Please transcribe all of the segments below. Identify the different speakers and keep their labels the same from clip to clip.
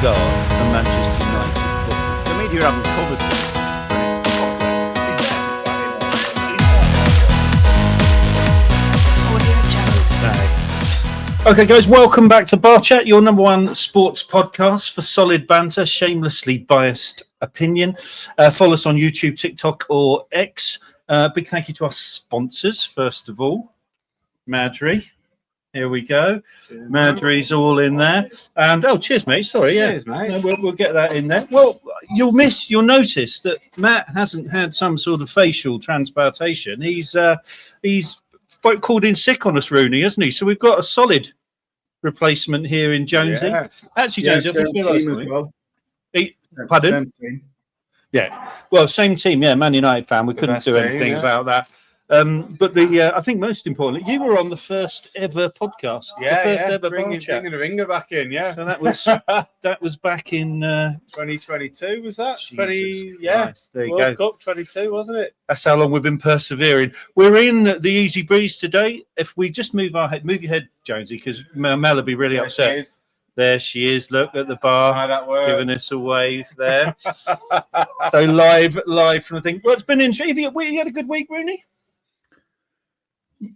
Speaker 1: start for Manchester United.
Speaker 2: The media haven't covered this.
Speaker 1: Okay, guys, welcome back to Bar Chat, your number one sports podcast for solid banter, shamelessly biased opinion. Follow us on YouTube, TikTok, or X. Big thank you to our sponsors, first of all. Madry. Here we go. Madry's all in there. And cheers, mate. Sorry, yeah.
Speaker 2: Cheers, mate.
Speaker 1: No, we'll get that in there. Well, you'll notice that Matt hasn't had some sort of facial transplantation. He's called in sick on us, Rooney, hasn't he? So we've got a solid replacement here in Jonesy.
Speaker 2: Yeah.
Speaker 1: Actually, Jonesy, I just realised
Speaker 2: as well.
Speaker 1: Pardon? Yeah. Well, same team. Yeah, Man United fan. We couldn't do anything about that. But I think most importantly, you were on the first ever podcast.
Speaker 2: Yeah,
Speaker 1: the first ever
Speaker 2: bringing the ringer back in. Yeah,
Speaker 1: so that was back in
Speaker 2: 2022. Was that?
Speaker 1: Christ, there you
Speaker 2: World
Speaker 1: go.
Speaker 2: Cup 22, wasn't it?
Speaker 1: That's how long we've been persevering. We're in the easy breeze today. If we just move your head, Jonesy, because Mel will be really upset. There she is. Look at the bar, giving us a wave there. So live from the thing. Well, it's been interesting. You had a good week, Rooney?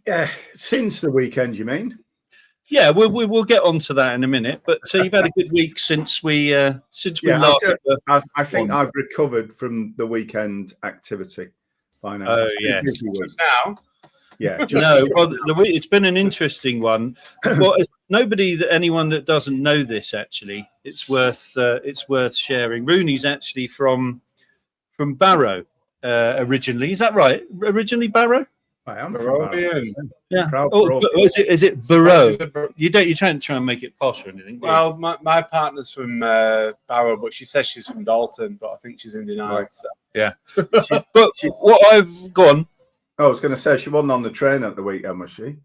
Speaker 3: Yeah, since the weekend, you mean?
Speaker 1: Yeah, we'll get onto that in a minute. But you've had a good week since we last.
Speaker 3: I think I've recovered from the weekend activity by now.
Speaker 1: Oh yes,
Speaker 2: now.
Speaker 3: Yeah,
Speaker 1: it's been an interesting one. Well, anyone that doesn't know this, actually, it's worth sharing. Rooney's actually from Barrow originally. Is that right? Originally Barrow.
Speaker 3: I am from Barrow.
Speaker 1: Yeah. Is it Barrow? You don't try and make it posh or anything.
Speaker 2: Well, my partner's from Barrow, but she says she's from Dalton, but I think she's in denial.
Speaker 1: Right. So. Yeah. What I've gone.
Speaker 3: I was going to say she wasn't on the train at the weekend, was she?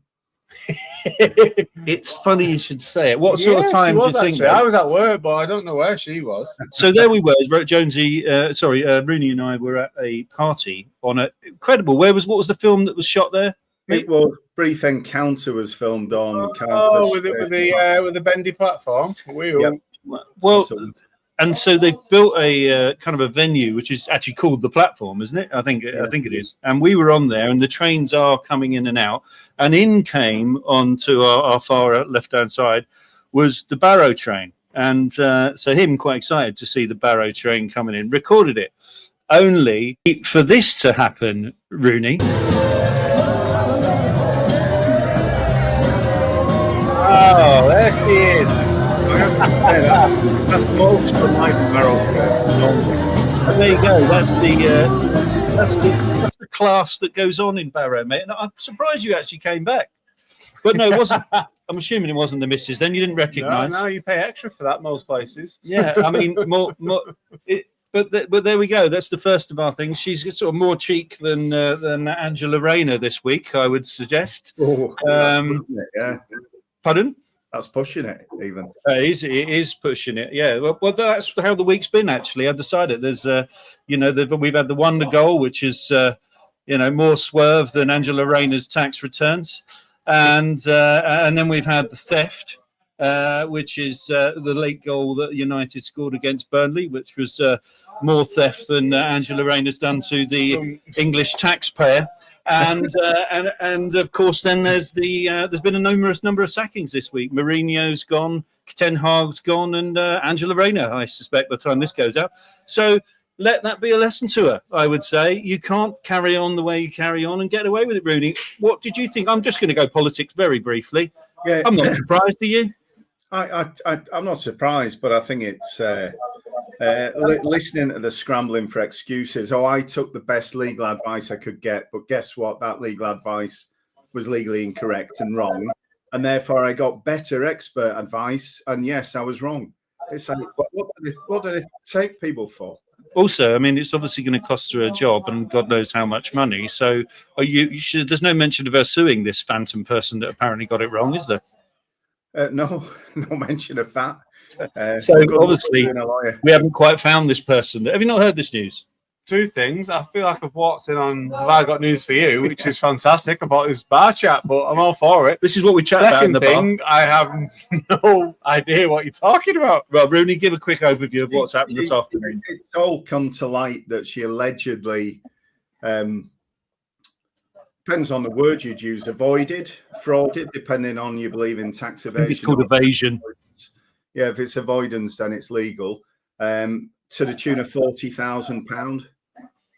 Speaker 1: It's funny you should say it. What sort of time do you think?
Speaker 2: I was at work, but I don't know where she was.
Speaker 1: So there we were. Jonesy, Rooney and I were at a party on a incredible. What was the film that was shot there?
Speaker 3: It was Brief Encounter was filmed on.
Speaker 2: With the bendy platform.
Speaker 1: Well. And so they've built a kind of a venue, which is actually called the Platform, isn't it? I think it is. And we were on there, and the trains are coming in and out. And in came onto our far left-hand side was the Barrow train. And so him quite excited to see the Barrow train coming in. Recorded it. Only for this to happen, Rooney.
Speaker 2: Oh, there she is.
Speaker 3: That's most from my Barrow.
Speaker 1: And there you go. That's the class that goes on in Barrow, mate. And I'm surprised you actually came back. But no, it wasn't. I'm assuming it wasn't the missus. Then you didn't recognise.
Speaker 2: No, you pay extra for that most places.
Speaker 1: Yeah, I mean, but there we go. That's the first of our things. She's sort of more cheek than Angela Rayner this week, I would suggest.
Speaker 3: Yeah.
Speaker 1: Pardon?
Speaker 3: That's pushing it, even.
Speaker 1: It is pushing it. Yeah. Well, that's how the week's been. Actually, I decided there's, we've had the wonder goal, which is, more swerve than Angela Rayner's tax returns, and then we've had the theft, which is the late goal that United scored against Burnley, which was more theft than Angela Rayner's done to the English taxpayer. And of course, then there's been a numerous number of sackings this week. Mourinho's gone, Ten Hag's gone, and Angela Rayner, I suspect, by the time this goes out. So let that be a lesson to her, I would say. You can't carry on the way you carry on and get away with it, Rooney. What did you think? I'm just going to go politics very briefly.
Speaker 3: Yeah,
Speaker 1: I'm not surprised, are you?
Speaker 3: I'm not surprised, but I think it's listening to the scrambling for excuses. I took the best legal advice I could get, but guess what? That legal advice was legally incorrect and wrong, and therefore I got better expert advice. And yes, I was wrong. It's like, what do they take people for?
Speaker 1: Also, I mean, it's obviously going to cost her a job, and God knows how much money. So, there's no mention of her suing this phantom person that apparently got it wrong, is there?
Speaker 3: No mention of that.
Speaker 1: So obviously, we haven't quite found this person. Have you not heard this news?
Speaker 2: two things. I feel like I've walked in on Have I Got News for You, which is fantastic. I thought it was bar chat, but I'm all for it.
Speaker 1: This is what we chat about in the
Speaker 2: Second
Speaker 1: bar.
Speaker 2: thing, I have no idea what you're talking about.
Speaker 1: Well, Rooney, give a quick overview of what's happened this afternoon.
Speaker 3: It's all come to light that she allegedly, depends on the word you'd use, avoided, frauded, depending on you believe in tax
Speaker 1: I
Speaker 3: evasion.
Speaker 1: think it's called evasion.
Speaker 3: Yeah, if it's avoidance, then it's legal. To the tune of £40,000,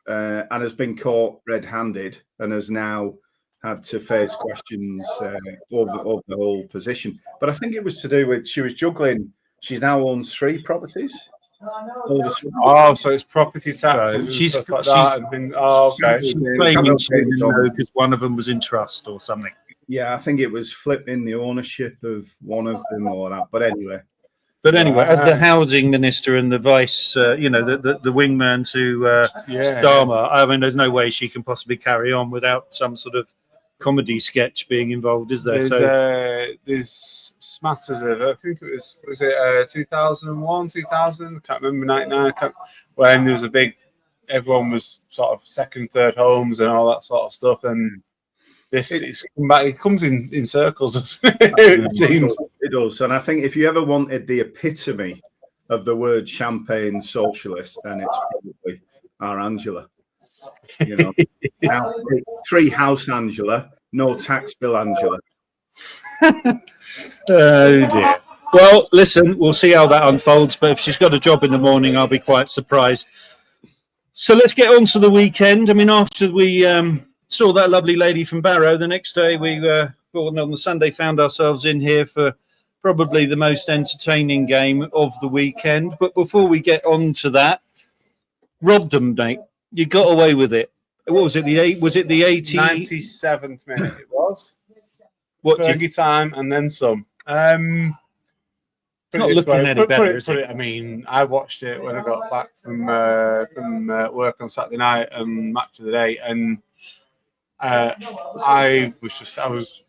Speaker 3: and has been caught red-handed and has now had to face questions over the whole position. But I think it was to do with she was juggling. She now owns 3 properties.
Speaker 2: Oh, so it's property taxes and stuff like that. And things. Oh, okay.
Speaker 1: She's claiming she didn't know because one of them was in trust or something.
Speaker 3: Yeah, I think it was flipping the ownership of one of them or that. But anyway.
Speaker 1: As the housing minister and the vice, the wingman to Dharma, I mean, there's no way she can possibly carry on without some sort of comedy sketch being involved, is there?
Speaker 2: There's smatters of, I think it was it 2001, 2000? I can't remember, 99, when there was a big, everyone was sort of second, third homes and all that sort of stuff. And it comes in circles, doesn't it? It seems.
Speaker 3: It does. And I think if you ever wanted the epitome of the word champagne socialist, then it's probably our Angela. Now, 3 house Angela, no tax bill Angela.
Speaker 1: Oh dear. Well, listen, we'll see how that unfolds. But if she's got a job in the morning, I'll be quite surprised. So let's get on to the weekend. I mean, after we saw that lovely lady from Barrow, the next day on the Sunday found ourselves in here for probably the most entertaining game of the weekend. But before we get on to that, robbed them, mate. You got away with it. What was it? Was it the
Speaker 2: 97th minute? It was.
Speaker 1: What
Speaker 2: Fergie time and then some.
Speaker 1: Not looking any better, is it?
Speaker 2: I mean, I watched it when I got back from work on Saturday night and match of the day, and I was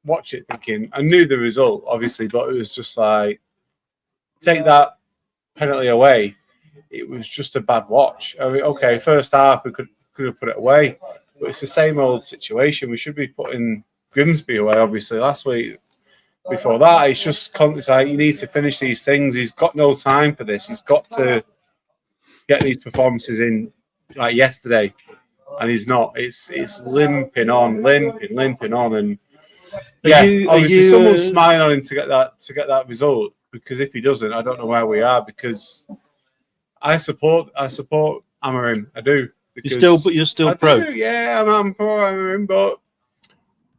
Speaker 2: watching it thinking I knew the result obviously, but it was just like, take that penalty away. It was just a bad watch. I mean, okay, first half we could have put it away, but it's the same old situation. We should be putting Grimsby away obviously last week. Before that, it's just it's like you need to finish these things. He's got no time for this. He's got to get these performances in like yesterday, and he's not. It's limping on, and obviously someone's smiling on him to get that result, because if he doesn't, I don't know where we are, because I support Amorim. I do.
Speaker 1: You're still pro.
Speaker 2: Yeah, I'm pro Amorim, but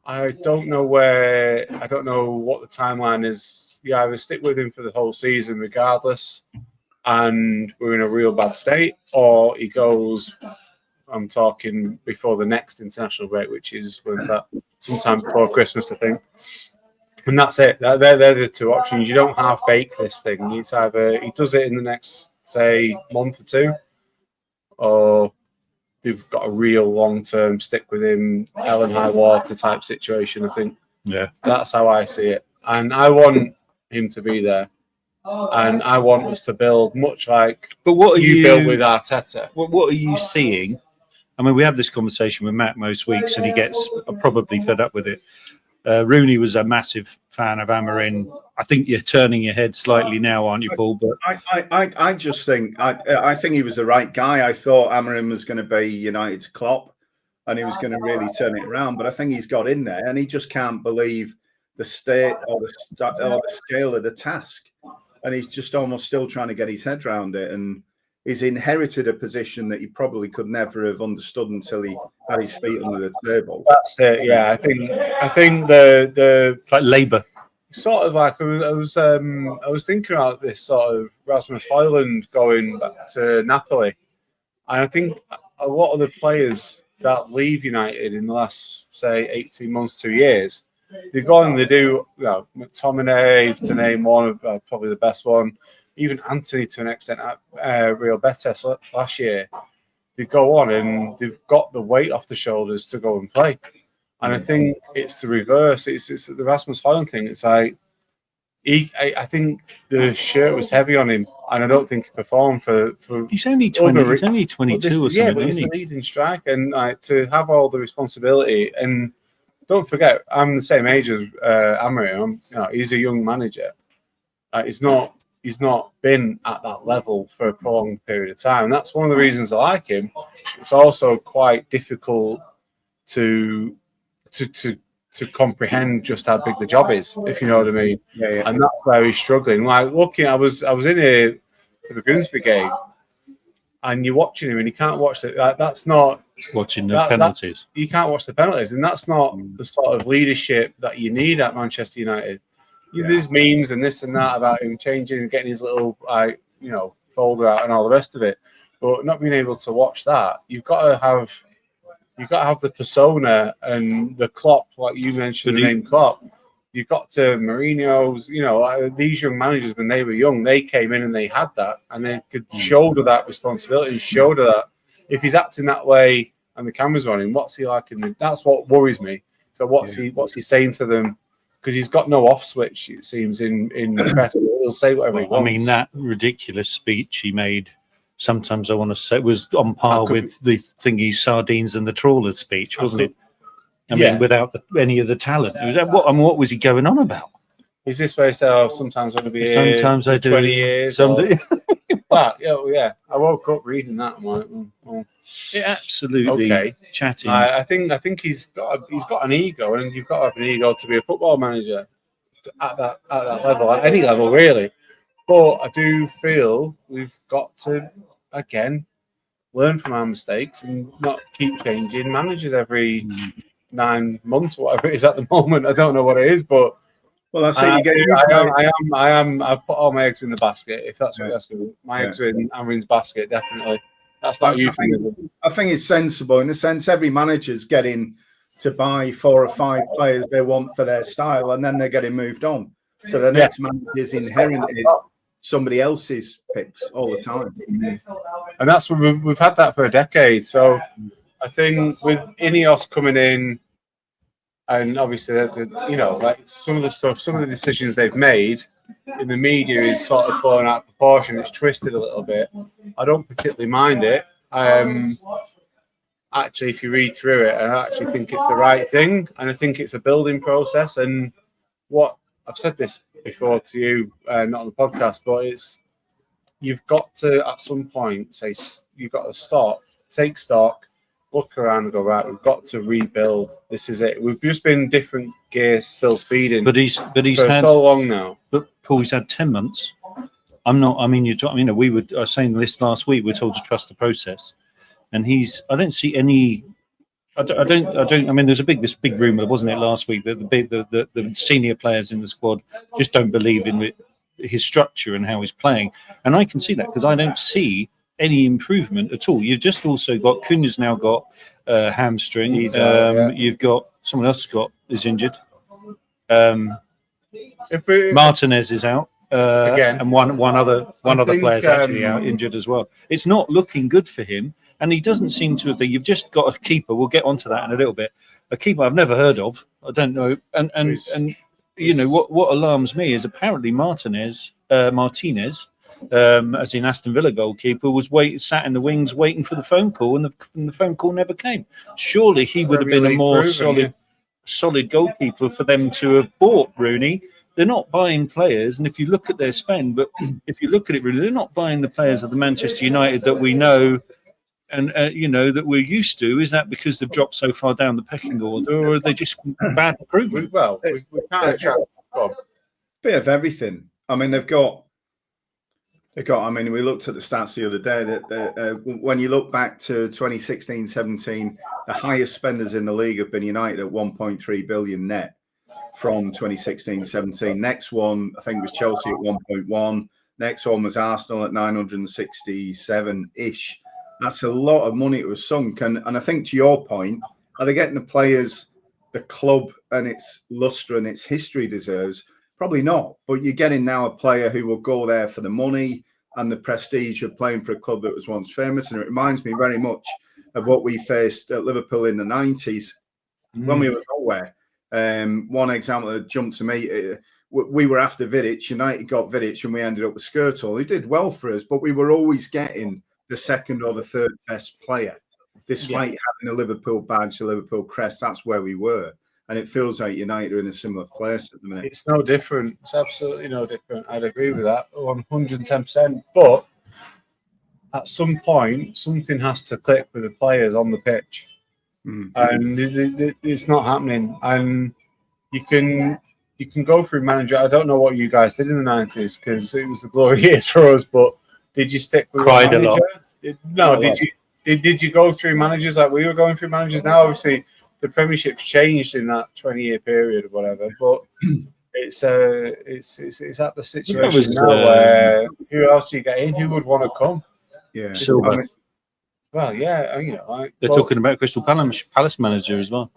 Speaker 2: I don't know what the timeline is. You either stick with him for the whole season regardless, and we're in a real bad state, or he goes, I'm talking before the next international break, which is when's that? Sometime before Christmas, I think. And that's it. They're the 2 options. You don't half-bake this thing. It's either he does it in the next, say, month or 2, or they've got a real long-term stick with him, hell and high water type situation, I think.
Speaker 1: Yeah.
Speaker 2: That's how I see it. And I want him to be there. And I want us to build much like you built with Arteta.
Speaker 1: What are you seeing? I mean, we have this conversation with Matt most weeks, and he gets probably fed up with it. Rooney was a massive fan of Amorim. I think you're turning your head slightly now, aren't you, Paul? But
Speaker 3: I just think I think he was the right guy. I thought Amorim was going to be United's Klopp, and he was going to really turn it around. But I think he's got in there, and he just can't believe the state or the scale of the task, and he's just almost still trying to get his head around it. And he's inherited a position that he probably could never have understood until he had his feet under the table.
Speaker 2: That's it. Yeah, I think the
Speaker 1: like Labour.
Speaker 2: Sort of like I was thinking about this sort of Rasmus Højlund going back to Napoli, and I think a lot of the players that leave United in the last, say, 18 months, 2 years, they go and they do, McTominay to name one, probably the best one, even Anthony to an extent at Real Betis last year. They go on and they've got the weight off the shoulders to go and play. And I think it's the reverse. It's the Rasmus Højlund thing. It's like I think the shirt was heavy on him, and I don't think he performed for
Speaker 1: He's only 20. He's only 22 or something.
Speaker 2: Yeah, but he's the leading striker, and to have all the responsibility. And don't forget, I'm the same age as Amorim. He's a young manager. He's not been at that level for a prolonged period of time. And that's one of the reasons I like him. It's also quite difficult to comprehend just how big the job is, if you know what I mean.
Speaker 3: Yeah.
Speaker 2: And that's where he's struggling. Like looking, I was in here for the Grimsby game, and you're watching him, and you can't watch it. That's not
Speaker 1: watching the penalties.
Speaker 2: You can't watch the penalties, and that's not the sort of leadership that you need at Manchester United. There's memes and this and that about him changing and getting his little folder out and all the rest of it, but not being able to watch that. You've got to have the persona and the Klopp, like you mentioned, the name Klopp. You've got to Mourinho's, these young managers, when they were young, they came in and they had that, and they could shoulder that responsibility and shoulder that. If he's acting that way and the camera's on him, what's he like? And that's what worries me. So what's he saying to them? Because he's got no off switch, it seems, in the press. He'll say whatever he wants.
Speaker 1: I mean, that ridiculous speech he made, sometimes I want to say, was on par with the thingy sardines and the trawlers speech, wasn't it? I mean, without any of the talent. What was he going on about?
Speaker 2: Is this where he said, sometimes I want to be here
Speaker 1: sometimes I do
Speaker 2: 20 years? But yeah, I woke up reading that. I'm like,
Speaker 1: absolutely chatting.
Speaker 2: I think he's got an ego, and you've got to have an ego to be a football manager at that level, at any level really. But I do feel we've got to again learn from our mistakes and not keep changing managers every 9 months, whatever it is at the moment. I don't know what it is, but.
Speaker 3: Well, I say
Speaker 2: I am. I've put all my eggs in the basket. If that's what you're asking, my eggs are in Amrin's basket. Definitely. That's not you.
Speaker 3: I think it's sensible in a sense. Every manager's getting to buy 4 or 5 players they want for their style, and then they're getting moved on. So the next manager's inherited somebody else's picks all the time,
Speaker 2: and that's what we've had that for a decade. So I think with Ineos coming in. And obviously, like some of the decisions they've made in the media is sort of blown out of proportion. It's twisted a little bit. I don't particularly mind it. Actually, if you read through it, I actually think it's the right thing, and I think it's a building process. And what I've said this before to you, not on the podcast, but you've got to at some point say you've got to stop, take stock. Look around and go, right, we've got to rebuild. This is it. We've just been different gears, still speeding.
Speaker 1: But he's
Speaker 2: for
Speaker 1: had
Speaker 2: so long now.
Speaker 1: But Paul, he's had 10 months. I was saying this last week. We're told to trust the process, and I don't see any. I don't. I mean, there's this big rumor, wasn't it, last week that the senior players in the squad just don't believe in his structure and how he's playing, and I can see that because I don't see any improvement at all. You've just also got Cunha's now got hamstring. You've got someone else is injured. Martinez is out again, and one other player's actually out injured as well. It's not looking good for him, and he doesn't seem to have. You've just got a keeper. We'll get onto that in a little bit. A keeper I've never heard of. I don't know, and what alarms me is apparently Martinez. As in Aston Villa goalkeeper, sat in the wings waiting for the phone call, and the phone call never came. Surely he would have been a more solid goalkeeper for them to have bought Rooney. They're not buying players, and if you look at their spend, but if you look at it really, they're not buying the players of the Manchester United that we know and that we're used to. Is that because they've dropped so far down the pecking order, or are they just bad recruitment?
Speaker 2: Well, we can't attract a
Speaker 3: bit of everything. I mean, they've got. I mean, we looked at the stats the other day that when you look back to 2016-17, the highest spenders in the league have been United at 1.3 billion net from 2016-17. Next one, I think, was Chelsea at 1.1. Next one was Arsenal at 967-ish. That's a lot of money it was sunk. And I think to your point, are they getting the players the club and its lustre and its history deserves? Probably not, but you're getting now a player who will go there for the money and the prestige of playing for a club that was once famous. And it reminds me very much of what we faced at Liverpool in the 90s when we were nowhere. One example that jumped to me, we were after Vidic. United got Vidic, and we ended up with Skirtle. He did well for us, but we were always getting the second or the third best player, despite having a Liverpool badge, a Liverpool crest. That's where we were, and it feels like United are in a similar place at the minute.
Speaker 2: It's no different. It's absolutely no different. I'd agree with that 110%. But at some point, something has to click with the players on the pitch, and it's not happening. And you can go through manager. I don't know what you guys did in the 90s because it was the glory years for us. But did you stick with
Speaker 1: Cried
Speaker 2: a
Speaker 1: a lot.
Speaker 2: Did you go through managers like we were going through managers? Now, obviously, the Premiership's changed in that 20-year period or whatever. But it's at the situation now where who else do you get in? Who would want to come?
Speaker 3: Yeah.
Speaker 1: Silver.
Speaker 2: Well, yeah,
Speaker 1: They're talking about Crystal Palace manager as well.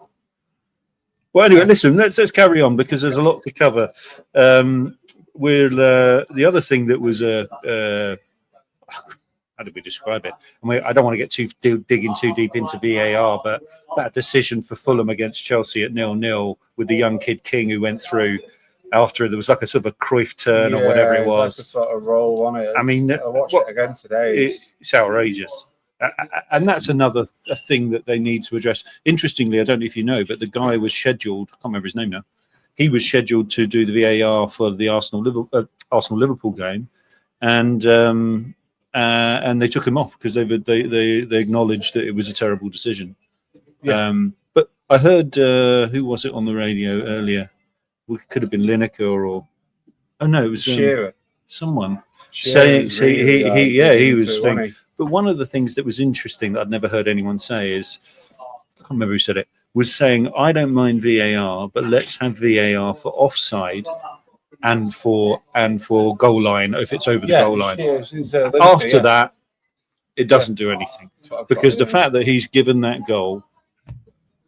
Speaker 1: Well, anyway, listen, let's carry on because there's a lot to cover. The other thing that was how do we describe it? I don't want to get digging too deep into VAR, but that decision for Fulham against Chelsea at 0-0 with the young kid King who went through after there was like a sort of a Cruyff turn or whatever it was.
Speaker 2: Like a sort of roll on it. I watched it again today.
Speaker 1: It's outrageous. And that's another thing that they need to address. Interestingly, I don't know if you know, but the guy was scheduled, I can't remember his name now, he was scheduled to do the VAR for the Arsenal-Liverpool game, and they took him off because they acknowledged that it was a terrible decision.
Speaker 2: Yeah.
Speaker 1: But I heard, who was it on the radio earlier? It could have been Lineker or... Oh, no, it was
Speaker 2: Shearer.
Speaker 1: Someone.
Speaker 2: Shearer
Speaker 1: Saying, he was saying...
Speaker 2: wasn't he?
Speaker 1: But one of the things that was interesting that I'd never heard anyone say is, I can't remember who said it, was saying, I don't mind VAR, but let's have VAR for offside and for goal line if it's over the goal line. After that, it doesn't do anything because the fact that he's given that goal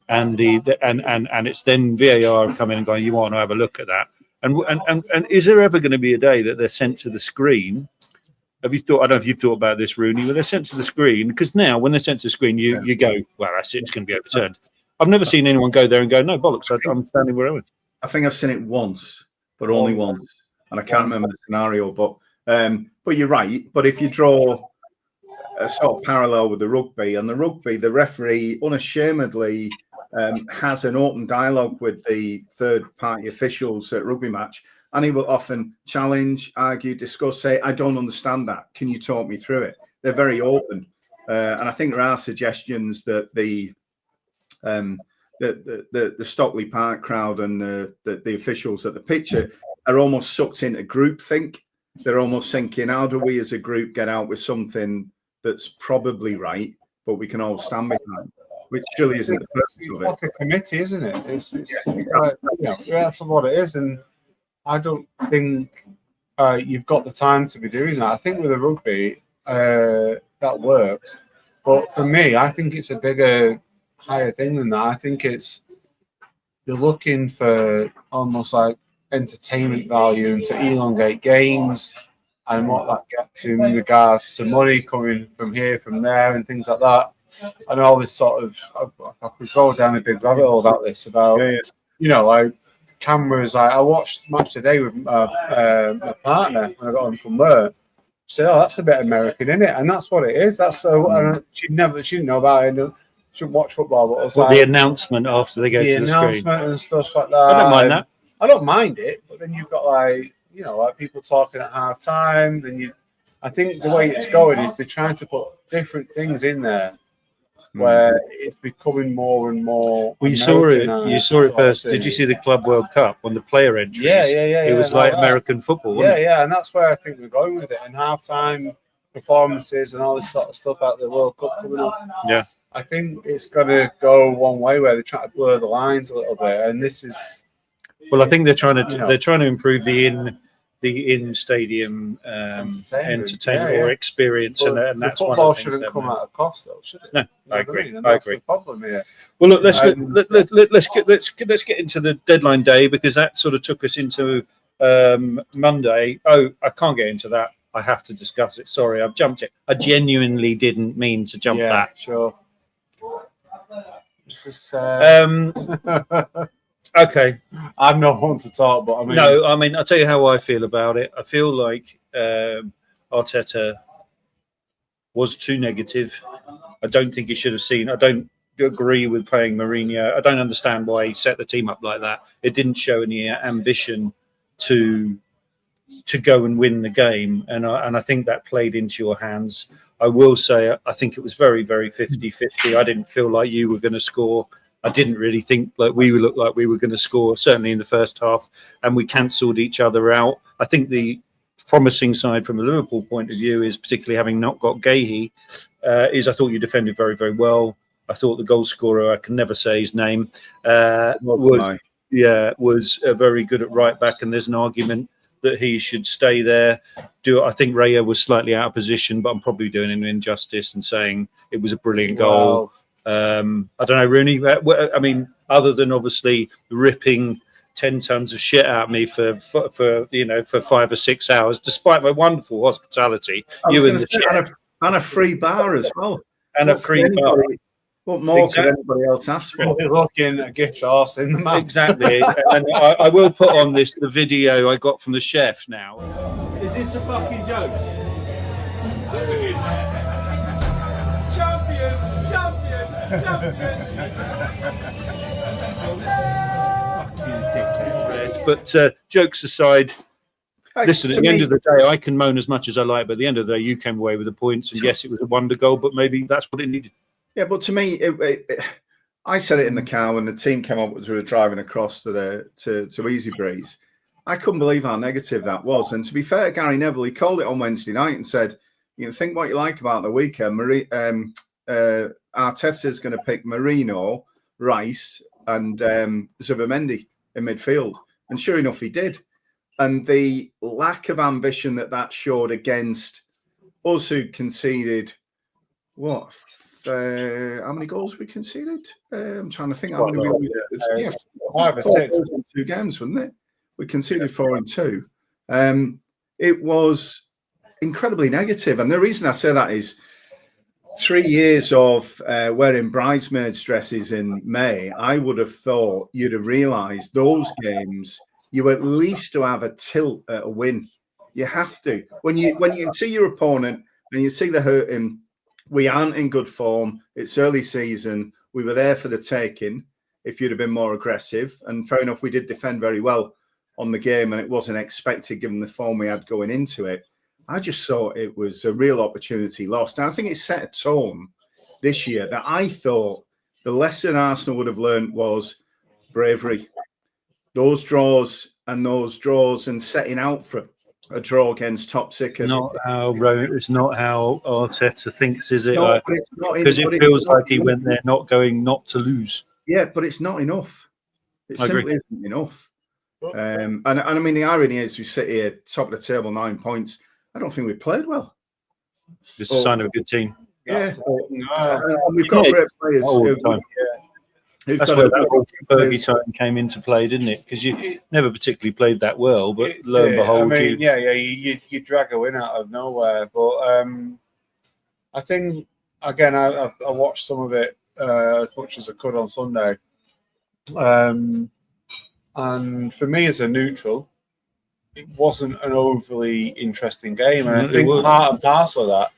Speaker 1: and and it's then VAR coming and going, you want to have a look at that, and is there ever going to be a day that they're sent to the screen? Have you thought? I don't know if you've thought about this, Rooney. When they're sent to the screen, because now when they're sent to the screen, you go, well, that's it. It's going to be overturned. I've never seen anyone go there and go, no bollocks. I'm standing where I was.
Speaker 3: I think I've seen it once, but only once, and I can't remember the scenario. But you're right. But if you draw a sort of parallel with the rugby, the referee unashamedly has an open dialogue with the third-party officials at rugby match. And he will often challenge, argue, discuss, say, I don't understand that. Can you talk me through it? They're very open. And I think there are suggestions that the Stockley Park crowd and the officials at the pitch are almost sucked into groupthink. They're almost thinking, how do we as a group get out with something that's probably right, but we can all stand behind? Which surely isn't the purpose of it.
Speaker 2: It's like a committee, isn't it? It's like, that's what it is. And I don't think you've got the time to be doing that. I think with the rugby, that works. But for me, I think it's a bigger, higher thing than that. I think you're looking for almost like entertainment value and to elongate games and what that gets in regards to money coming from here, from there, and things like that. And all this sort of, I could go down a big rabbit hole about this, about, like, cameras. I watched Match Today with my partner when I got home from work. She said, "Oh, that's a bit American, isn't it?" And that's what it is. That's so. And she didn't know about it. She didn't watch football, but it was like
Speaker 1: the announcement after they go to the screen,
Speaker 2: announcement and stuff like that.
Speaker 1: I don't mind that.
Speaker 2: I don't mind it, but then you've got like people talking at half time. Then I think the way it's going is they're trying to put different things in there. Where it's becoming more and more.
Speaker 1: Well, you saw it first. Did you see the Club World Cup on the player entries?
Speaker 2: Yeah.
Speaker 1: It was like American football, wasn't it?
Speaker 2: Yeah, and that's where I think we're going with it. And halftime performances and all this sort of stuff out the World Cup coming up.
Speaker 1: Yeah,
Speaker 2: I think it's going to go one way where they're trying to blur the lines a little bit, and this is.
Speaker 1: Well, I think they're trying to improve the in-stadium entertainment or experience, and that's one of the
Speaker 2: football
Speaker 1: things.
Speaker 2: Shouldn't come at a cost, though, should it?
Speaker 1: No, I agree.
Speaker 2: And that's the problem here.
Speaker 1: Well, look, let's get into the deadline day because that sort of took us into Monday. Oh, I can't get into that. I have to discuss it. Sorry, I've jumped it. I genuinely didn't mean to jump that.
Speaker 2: Sure. This is.
Speaker 1: Okay.
Speaker 2: I'm not one to talk, but I mean,
Speaker 1: No, I mean, I'll tell you how I feel about it. I feel like Arteta was too negative. I don't think he should have seen. I don't agree with playing Mourinho. I don't understand why he set the team up like that. It didn't show any ambition to go and win the game, and I think that played into your hands. I will say I think it was very, very 50-50. I didn't feel like you were going to score. I didn't really think like we looked like we were going to score, certainly in the first half, and we cancelled each other out. I think the promising side from a Liverpool point of view is particularly having not got Guehi, is I thought you defended very, very well. I thought the goal scorer, I can never say his name, was very good at right back, and there's an argument that he should stay there. I think Raya was slightly out of position, but I'm probably doing him injustice and saying it was a brilliant goal. I don't know, Rooney. I mean, other than obviously ripping 10 tons of shit at me for 5 or 6 hours, despite my wonderful hospitality. You and the chef.
Speaker 3: And a free bar as well.
Speaker 1: And a free bar.
Speaker 3: What more could anybody else ask for?
Speaker 2: You're looking a gift horse in the mouth.
Speaker 1: Exactly. And I will put on the video I got from the chef now.
Speaker 3: Is this a fucking joke?
Speaker 4: Champions!
Speaker 1: But jokes aside, listen, at the end of the day, I can moan as much as I like, but at the end of the day, you came away with the points. And yes, it was a wonder goal, but maybe that's what it needed.
Speaker 3: Yeah, but to me, I said it in the car when the team came up as we were driving across to Easy Breeze. I couldn't believe how negative that was. And to be fair, Gary Neville, he called it on Wednesday night and said, think what you like about the weekend. Arteta's going to pick Marino, Rice, and Zubimendi in midfield. And sure enough, he did. And the lack of ambition that showed against us who conceded, how many goals we conceded? I'm trying to think how many we
Speaker 2: 5 or 6
Speaker 3: in 2 games, wasn't it? We conceded 4 and 2. It was incredibly negative. And the reason I say that is 3 years of wearing bridesmaids dresses in May, I would have thought you'd have realised those games, you at least to have a tilt at a win. You have to. When you see your opponent and you see the hurting, we aren't in good form. It's early season. We were there for the taking if you'd have been more aggressive. And fair enough, we did defend very well on the game, and it wasn't expected given the form we had going into it. I just thought it was a real opportunity lost. And I think it set a tone this year that I thought the lesson Arsenal would have learned was bravery. Those draws and setting out for a draw against top six.
Speaker 1: It's not how Arteta thinks, is it?
Speaker 3: No,
Speaker 1: because it feels like he went there not to lose.
Speaker 3: Yeah, but it's not enough. It simply isn't enough. And I mean, the irony is we sit here top of the table, 9 points. I don't think we played well.
Speaker 1: Just a sign of a good team.
Speaker 3: Yeah, we've got great players.
Speaker 1: That's where that whole Fergie time came into play, didn't it? Because you never particularly played that well, but lo and behold,
Speaker 2: you drag a win out of nowhere. But I think again, I watched some of it as much as I could on Sunday, and for me as a neutral, it wasn't an overly interesting game, and I think part and parcel of that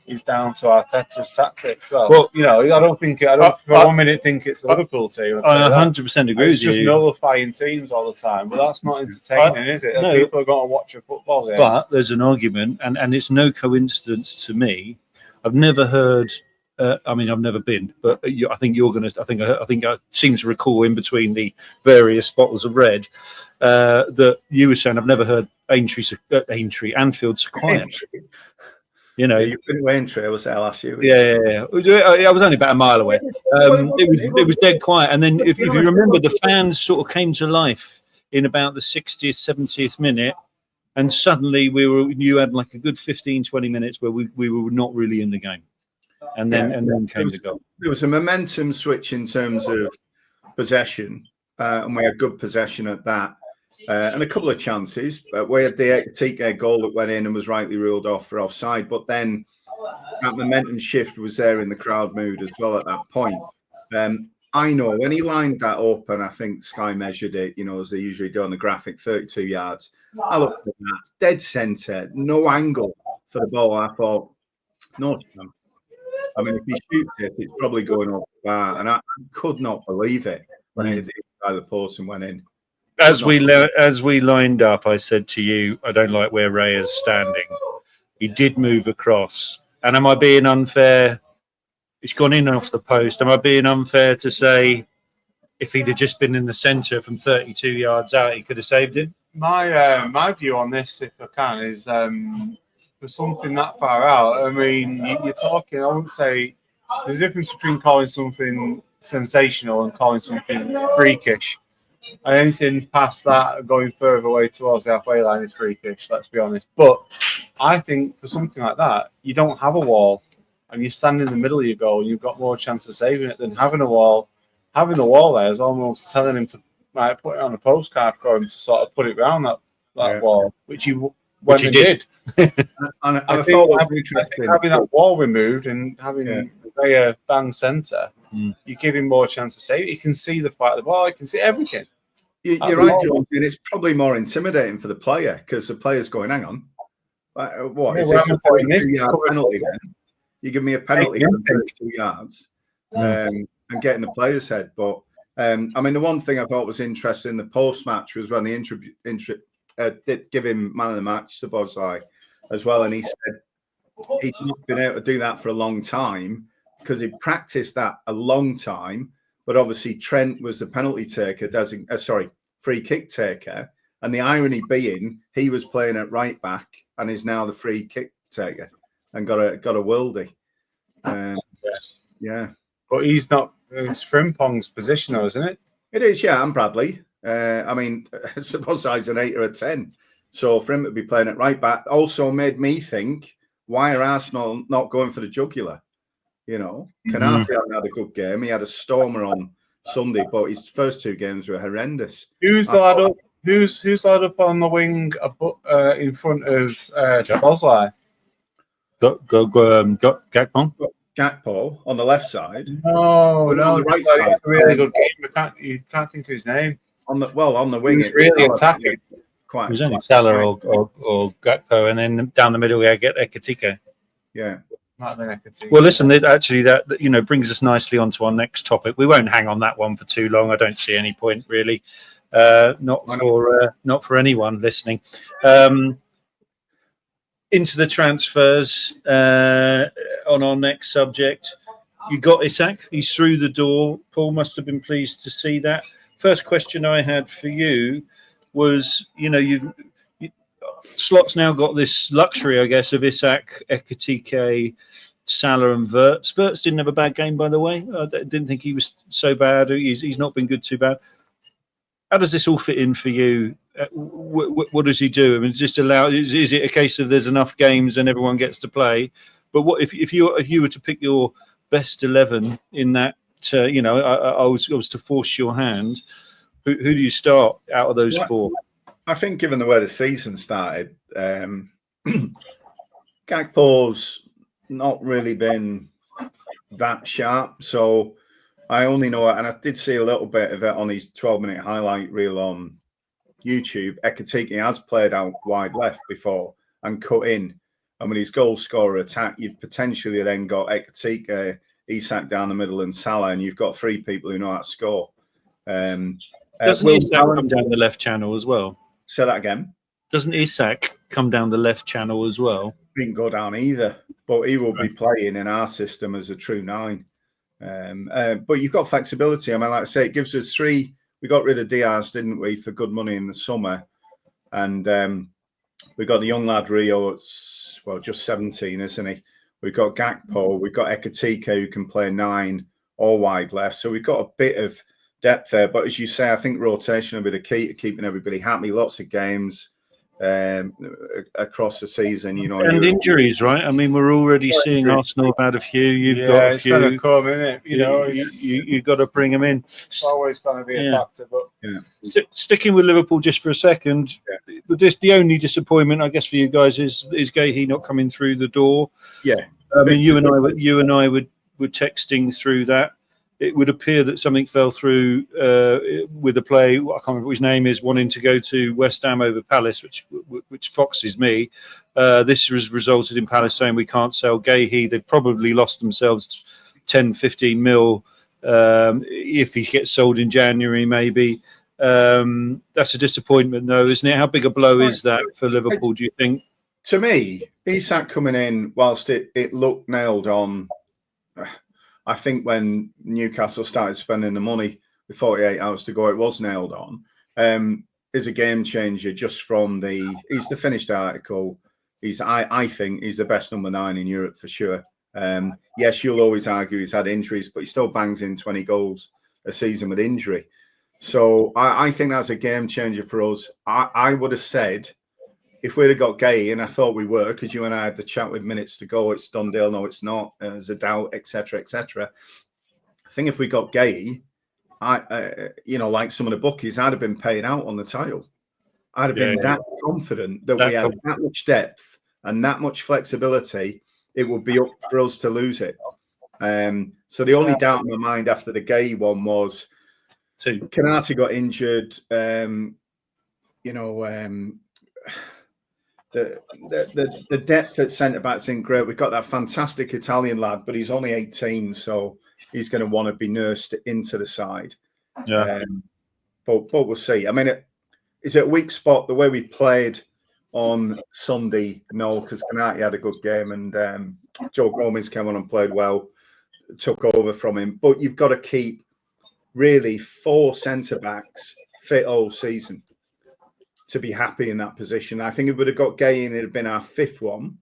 Speaker 2: is down to Arteta's tactics. Well, I don't for 1 minute think it's the Liverpool team.
Speaker 1: I 100% agree with you.
Speaker 2: It's just nullifying teams all the time, but that's not entertaining, is it? No. People are going to watch a football game.
Speaker 1: But there's an argument, and it's no coincidence to me. I've never heard. I've never been, but I think you're going to. I think I seem to recall in between the various bottles of red that you were saying. I've never heard Anfield so quiet.
Speaker 3: You couldn't win Aintree, was that last year?
Speaker 1: Yeah. I was only about a mile away. It was dead quiet, and then if you remember, the fans sort of came to life in about the 60th, 70th minute, and suddenly you had like a good 15, 20 minutes where we were not really in the game. And then came the goal.
Speaker 3: There was a momentum switch in terms of possession, and we had good possession at that, and a couple of chances. We had the TK goal that went in and was rightly ruled off for offside. But then that momentum shift was there in the crowd mood as well at that point. I know when he lined that up, and I think Sky measured it, as they usually do on the graphic, 32 yards. I looked at that, dead centre, no angle for the ball. I thought, no chance. I mean, if he shoots it, it's probably going off the bar, and I could not believe it when it hit by the post and went in.
Speaker 1: As we lined up, I said to you, I don't like where Raya's standing. He did move across, and am I being unfair? It's gone in off the post. Am I being unfair to say if he'd have just been in the centre from 32 yards out, he could have saved it?
Speaker 2: My view on this, if I can, is for something that far out. I mean, you're talking. I wouldn't say there's a difference between calling something sensational and calling something freakish. And anything past that, going further away towards the halfway line, is freakish. Let's be honest. But I think for something like that, you don't have a wall. And you stand in the middle of your goal, and you've got more chance of saving it than having a wall. Having the wall there is almost telling him to put it on a postcard for him to sort of put it around that wall, which he did.
Speaker 3: And I thought
Speaker 2: having that wall removed and having a very bang centre, you give him more chance to save it. He can see the fight of the ball. He can see everything.
Speaker 3: You're right, John. And it's probably more intimidating for the player because the player's going, hang on, what is this a 32-yard penalty then? You give me a penalty for 32 yards and getting the player's head. But, I mean, the one thing I thought was interesting in the post-match was when the did give him man of the match, Szoboszlai, as well. And he said he'd not been able to do that for a long time because he practiced that a long time. But obviously, Trent was the penalty taker, free kick taker. And the irony being, he was playing at right back and is now the free kick taker. And got a worldie. Yeah.
Speaker 2: But he's not. It's Frimpong's position, though, isn't it?
Speaker 3: It is, yeah. And Bradley. I mean, Szoboszlai's an 8 or a 10. So for him to be playing at right back also made me think, why are Arsenal not going for the jugular? Canati had a good game. He had a stormer on Sunday, but his first 2 games were horrendous.
Speaker 2: Who's the lad up? Who's lad up on the wing in front of Szoboszlai?
Speaker 3: Gakpo on the left side.
Speaker 2: No,
Speaker 3: on the right side.
Speaker 2: A really good game. You can't think of his name.
Speaker 3: On the wing,
Speaker 2: it's really attacking.
Speaker 1: It was only Salah or Gakpo, and then down the middle we get Ekitike.
Speaker 3: Yeah.
Speaker 1: Well, listen, that brings us nicely onto our next topic. We won't hang on that one for too long. I don't see any point really. Not for anyone listening. Into the transfers on our next subject. You got Isak. He's through the door. Paul must have been pleased to see that. First question I had for you was, Slot's now got this luxury, I guess, of Isak, Ekitike, Salah and Wirtz. Wirtz didn't have a bad game, by the way. I didn't think he was so bad. He's not been good too bad. How does this all fit in for you? What does he do? I mean, is it a case of there's enough games and everyone gets to play? But what if you were to pick your best 11 in that? I was to force your hand. Who do you start out of those 4?
Speaker 3: I think, given the way the season started, Gakpo's not really been that sharp. So I only know it, and I did see a little bit of it on his 12-minute highlight reel on YouTube. Ekitike has played out wide left before and cut in. And with his goal scorer attack, you've potentially then got Ekitike, Isak down the middle, and Salah, and you've got 3 people who know how to score.
Speaker 1: Doesn't Isak come down the left channel as well?
Speaker 3: Say that again.
Speaker 1: Doesn't Isak come down the left channel as well?
Speaker 3: Didn't go down either, but he will be playing in our system as a true 9. But you've got flexibility. I mean, like I say, it gives us 3. We got rid of Diaz, didn't we, for good money in the summer, and we got the young lad Rio. Just 17, isn't he? We've got Gakpo. We've got Ekitike, who can play 9 or wide left. So we've got a bit of depth there. But as you say, I think rotation will be the key to keeping everybody happy. Lots of games across the season,
Speaker 1: and injuries, right? I mean, we're already seeing Arsenal have had a few. You've got a few.
Speaker 2: It's going to come, isn't it?
Speaker 1: You've got to bring them in.
Speaker 2: It's always going to be a factor. But
Speaker 1: sticking with Liverpool just for a second, the only disappointment, I guess, for you guys is Guehi not coming through the door.
Speaker 3: Yeah,
Speaker 1: I mean, you and I were texting through that. it would appear that something fell through with a play. I can't remember what his name is, wanting to go to West Ham over Palace, which foxes me. This has resulted in Palace saying we can't sell Guehi. They've probably lost themselves 10, 15 mil if he gets sold in January, maybe. That's a disappointment, though, isn't it? How big a blow is that for Liverpool, do you think?
Speaker 3: To me, Isak coming in, whilst it looked nailed on, I think when Newcastle started spending the money with 48 hours to go, it was nailed on. Is a game changer just from he's the finished article. I think he's the best number 9 in Europe for sure. Yes, you'll always argue he's had injuries, but he still bangs in 20 goals a season with injury. So I think that's a game changer for us. I would have said, if we'd have got Guehi, and I thought we were, because you and I had the chat with minutes to go, it's done deal, no, it's not, there's a doubt, etc., etc. I think if we got Guehi, like some of the bookies, I'd have been paid out on the title. I'd have been that confident that we had that much depth and that much flexibility, it would be up for us to lose it. So the only doubt in my mind after the Guehi one was, Canati got injured, the depth at centre back's in great. We've got that fantastic Italian lad, but he's only 18, so he's going to want to be nursed into the side.
Speaker 1: Yeah,
Speaker 3: but we'll see. I mean, is it a weak spot the way we played on Sunday? No, because Canati had a good game, and Joe Gomez came on and played well, took over from him. But you've got to keep really 4 centre backs fit all season to be happy in that position. I think if we'd have got Guehi in, it'd have been our 5th one.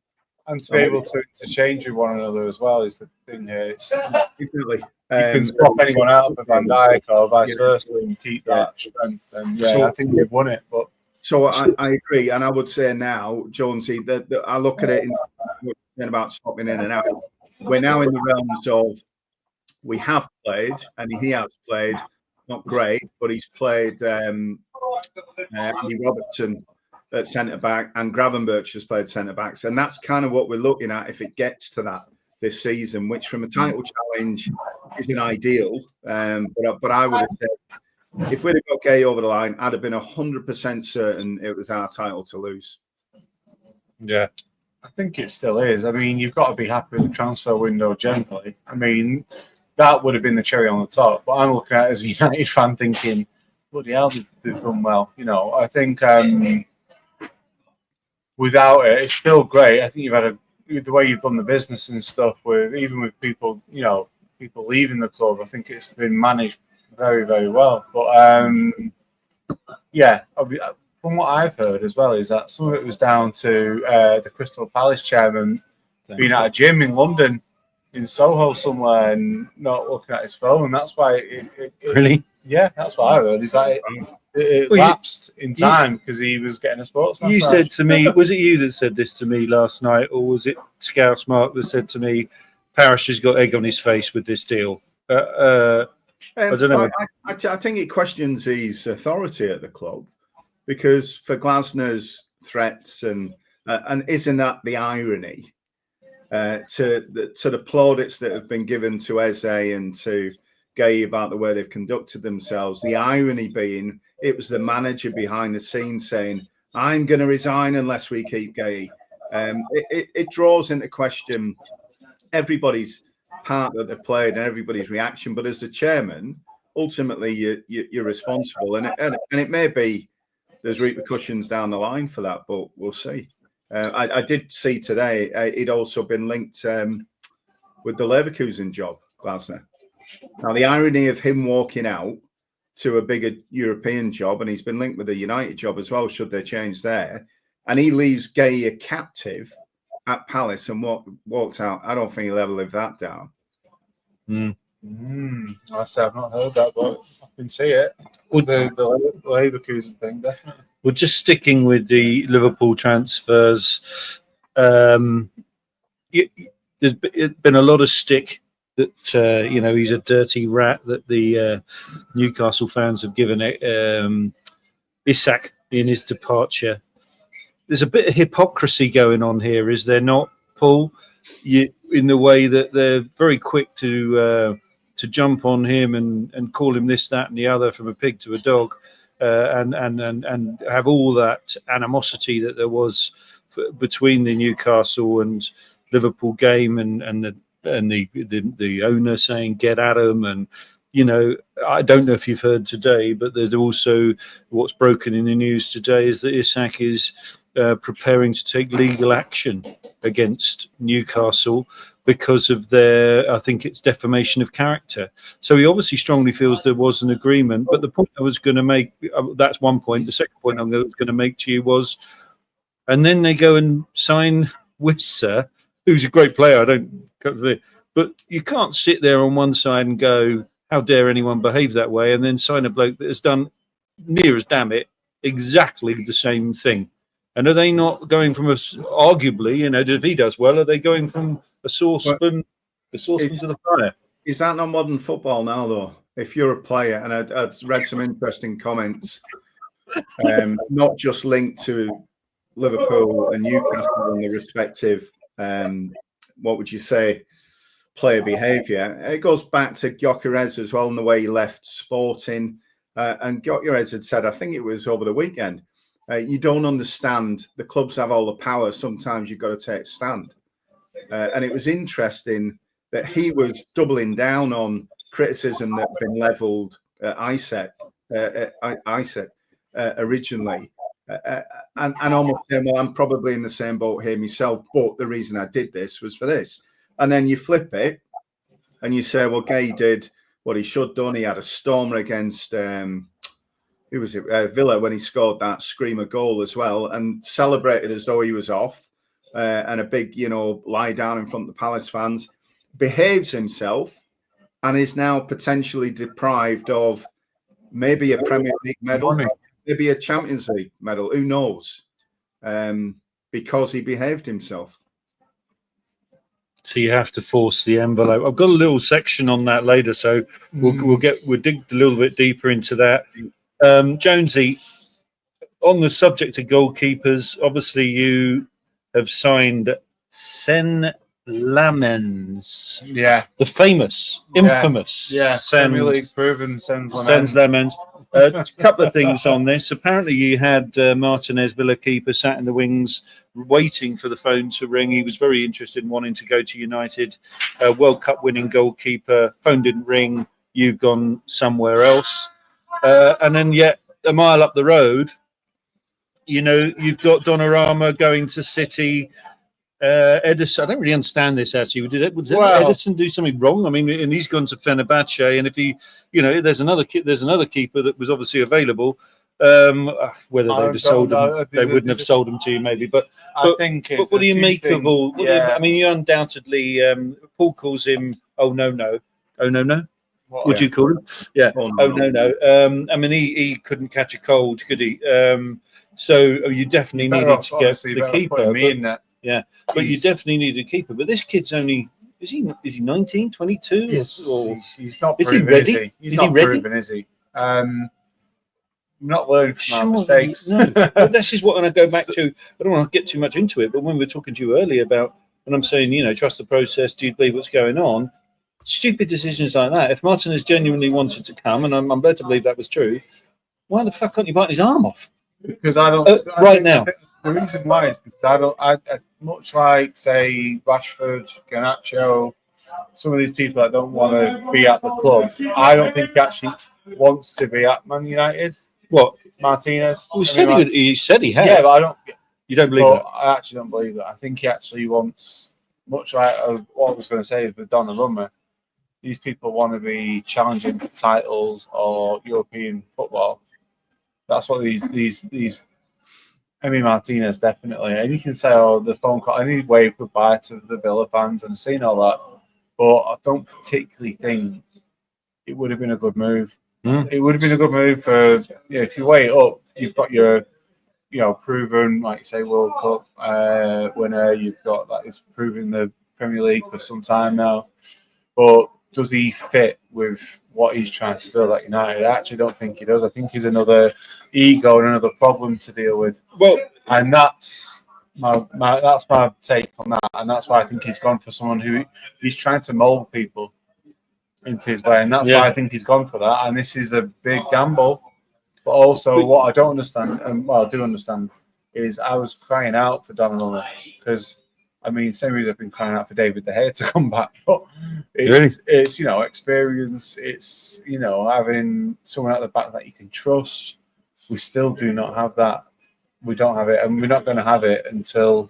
Speaker 2: And to be able to change with one another as well is the thing here.
Speaker 3: Exactly.
Speaker 2: You can swap anyone out for Van Dijk or vice versa and keep that strength. And I think we've won it. But
Speaker 3: so I agree, and I would say now, Jonesy, that I look at it in about swapping in and out. We're now in the realms of we have played, and he has played, not great, but he's played Andy Robertson at centre-back, and Gravenberch has played centre-backs. And that's kind of what we're looking at if it gets to that this season, which from a title challenge isn't ideal. But I would have said, if we'd have got Guehi over the line, I'd have been 100% certain it was our title to lose.
Speaker 2: Yeah, I think it still is. I mean, you've got to be happy with the transfer window generally. I mean, that would have been the cherry on the top. But I'm looking at it as a United fan thinking, bloody hell, they've done well. I think without it, it's still great. I think you've had the way you've done the business and stuff even with people, people leaving the club. I think it's been managed very, very well. But from what I've heard as well is that some of it was down to the Crystal Palace chairman being at a gym in London, in Soho somewhere, and not looking at his phone. That's why it
Speaker 1: really.
Speaker 2: Yeah, that's what I heard. Is that it lapsed in time because he was getting a sports massage.
Speaker 1: You said to me, was it you that said this to me last night, or was it Scouse Mark that said to me, Parish has got egg on his face with this deal? I don't know.
Speaker 3: I think it questions his authority at the club, because for Glasner's threats and isn't that the irony to the plaudits that have been given to Eze and to Guehi about the way they've conducted themselves? The irony being, it was the manager behind the scenes saying, "I'm going to resign unless we keep Guehi." It draws into question everybody's part that they played and everybody's reaction. But as the chairman, ultimately you're responsible, and it may be there's repercussions down the line for that, but we'll see. I did see today he'd also been linked with the Leverkusen job, Glasner. Now, the irony of him walking out to a bigger European job, and he's been linked with a United job as well, should they change there, and he leaves Guehi a captive at Palace and walks out. I don't think he'll ever live that down.
Speaker 2: I say I've not heard that, but I can see it. The Leverkusen thing, definitely.
Speaker 1: Well, just sticking with the Liverpool transfers, there's been a lot of stick that he's a dirty rat that the Newcastle fans have given it. Isak in his departure. There's a bit of hypocrisy going on here, is there not, Paul? In the way that they're very quick to to jump on him and call him this, that, and the other, from a pig to a dog, and have all that animosity that there was between the Newcastle and Liverpool game, and the owner saying get at him, and I don't know if you've heard today, but there's also what's broken in the news today is that Isak is preparing to take legal action against Newcastle because of their, I think it's defamation of character. So he obviously strongly feels there was an agreement. But the point I was going to make, that's one point. The second point I was going to make to you was, and then they go and sign Wissa, who's a great player. I don't, but you can't sit there on one side and go, how dare anyone behave that way, and then sign a bloke that has done, near as damn it, exactly the same thing. And are they not going from arguably, if he does well, are they going from a saucepan to the fire?
Speaker 3: Is that not modern football now, though? If you're a player, and I'd read some interesting comments, not just linked to Liverpool and Newcastle and the respective, what would you say, player behaviour. It goes back to Gyökeres as well, and the way he left Sporting. And Gyökeres had said, I think it was over the weekend, you don't understand. The clubs have all the power. Sometimes you've got to take a stand. And it was interesting that he was doubling down on criticism that had been levelled at Isak originally. And almost saying, well, I'm probably in the same boat here myself, but the reason I did this was for this. And then you flip it and you say, well, Guehi did what he should have done. He had a stormer against... who was it? Villa, when he scored that screamer goal as well, and celebrated as though he was off, and a big, lie down in front of the Palace fans. Behaves himself and is now potentially deprived of maybe a Premier League medal, maybe a Champions League medal. Who knows? Because he behaved himself.
Speaker 1: So you have to force the envelope. I've got a little section on that later, so we'll dig a little bit deeper into that. Jonesy, on the subject of goalkeepers, obviously you have signed Sen Lamens.
Speaker 2: Yeah.
Speaker 1: The famous, infamous.
Speaker 2: Yeah. Premier League proven Sen
Speaker 1: Lamens. A couple of things on this. Apparently you had Martinez, Villa keeper, sat in the wings waiting for the phone to ring. He was very interested in wanting to go to United. World Cup winning goalkeeper. Phone didn't ring. You've gone somewhere else. And then yet a mile up the road, you've got Donnarumma going to City. Edison, I don't really understand this actually. Did Edison do something wrong? I mean, and he's gone to Fenerbahce, and if he, there's another keeper that was obviously available. Whether they'd have sold him, they wouldn't have sold him to you, maybe. But what do you make of all? I mean, you undoubtedly, Paul calls him. Oh no. Would you call him? Yeah. Oh no. I mean, he couldn't catch a cold, could he? So you definitely needed to get the keeper. Yeah, but you definitely need a keeper. But this kid's only, is he 19, 22?
Speaker 2: He's not
Speaker 1: is
Speaker 2: proven,
Speaker 1: he ready?
Speaker 2: Is he? He's
Speaker 1: is
Speaker 2: not
Speaker 1: he ready?
Speaker 2: proven, is he? Not learning from our mistakes.
Speaker 1: No, but this is what, and I go back to, I don't want to get too much into it, but when we were talking to you earlier about, when I'm saying, trust the process, do you believe what's going on? Stupid decisions like that. If Martin has genuinely wanted to come, and I'm led to believe that was true, why the fuck can't you bite his arm off?
Speaker 2: Because I don't...
Speaker 1: now.
Speaker 2: The reason why is because I much like, say, Rashford, Garnacho, some of these people that don't want to be at the club, I don't think he actually wants to be at Man United.
Speaker 1: What?
Speaker 2: Martinez?
Speaker 1: Well, he said he had.
Speaker 2: Yeah, but I don't...
Speaker 1: You don't believe that?
Speaker 2: I actually don't believe that. I think he actually wants, much like what I was going to say with Donnarumma, these people want to be challenging for titles or European football. That's what these Emi Martinez definitely. And you can say, the phone call, I need to wave goodbye to the Villa fans and seen all that. But I don't particularly think it would have been a good move. It would have been a good move for, if you weigh it up, you've got your, proven, like you say, World Cup winner. You've got that is proven the Premier League for some time now. But does he fit with what he's trying to build at United? I actually don't think he does. I think he's another ego and another problem to deal with.
Speaker 1: Well,
Speaker 2: and that's my take on that. And that's why I think he's gone for someone who he's trying to mold people. into his way, and that's why I think he's gone for that. And this is a big gamble. But also, what I don't understand, and I do understand, is I was crying out for Donnarumma because, I mean, same reason I've been crying out for David De Gea to come back. But it's experience. It's having someone at the back that you can trust. We still do not have that. We don't have it, and we're not going to have it until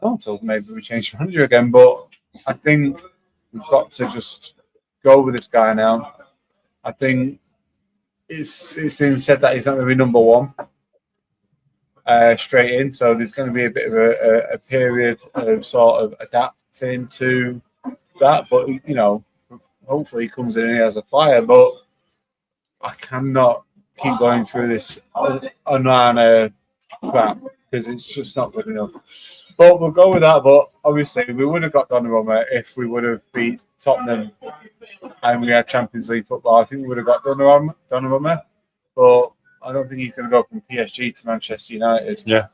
Speaker 2: until maybe we change manager again. But I think we've got to just go with this guy now. I think it's been said that he's not going to be number one straight in, so there's going to be a bit of a period of sort of adapting to that. But hopefully he comes in and he has a flyer. But I cannot keep going through this Onana crap because it's just not good enough. But we'll go with that. But obviously, we would have got Donnarumma if we would have beat Tottenham and we had Champions League football. I think we would have got Donnarumma. But I don't think he's going to go from PSG to Manchester United.
Speaker 1: Yeah.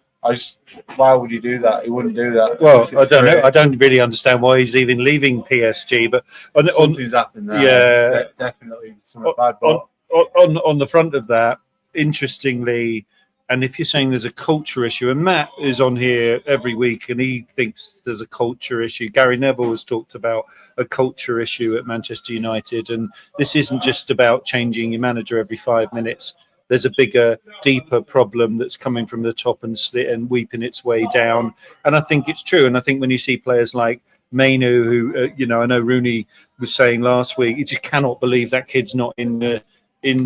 Speaker 2: Why would he do that? He wouldn't do that.
Speaker 1: Well, I don't know. I don't really understand why he's even leaving PSG. But
Speaker 2: something's happened there.
Speaker 1: Yeah,
Speaker 2: definitely something bad. But
Speaker 1: on the front of that, interestingly. And if you're saying there's a culture issue, and Matt is on here every week and he thinks there's a culture issue. Gary Neville has talked about a culture issue at Manchester United. And this isn't just about changing your manager every 5 minutes. There's a bigger, deeper problem that's coming from the top and weeping its way down. And I think it's true. And I think when you see players like Mainu, who, I know Rooney was saying last week, you just cannot believe that kid's not in the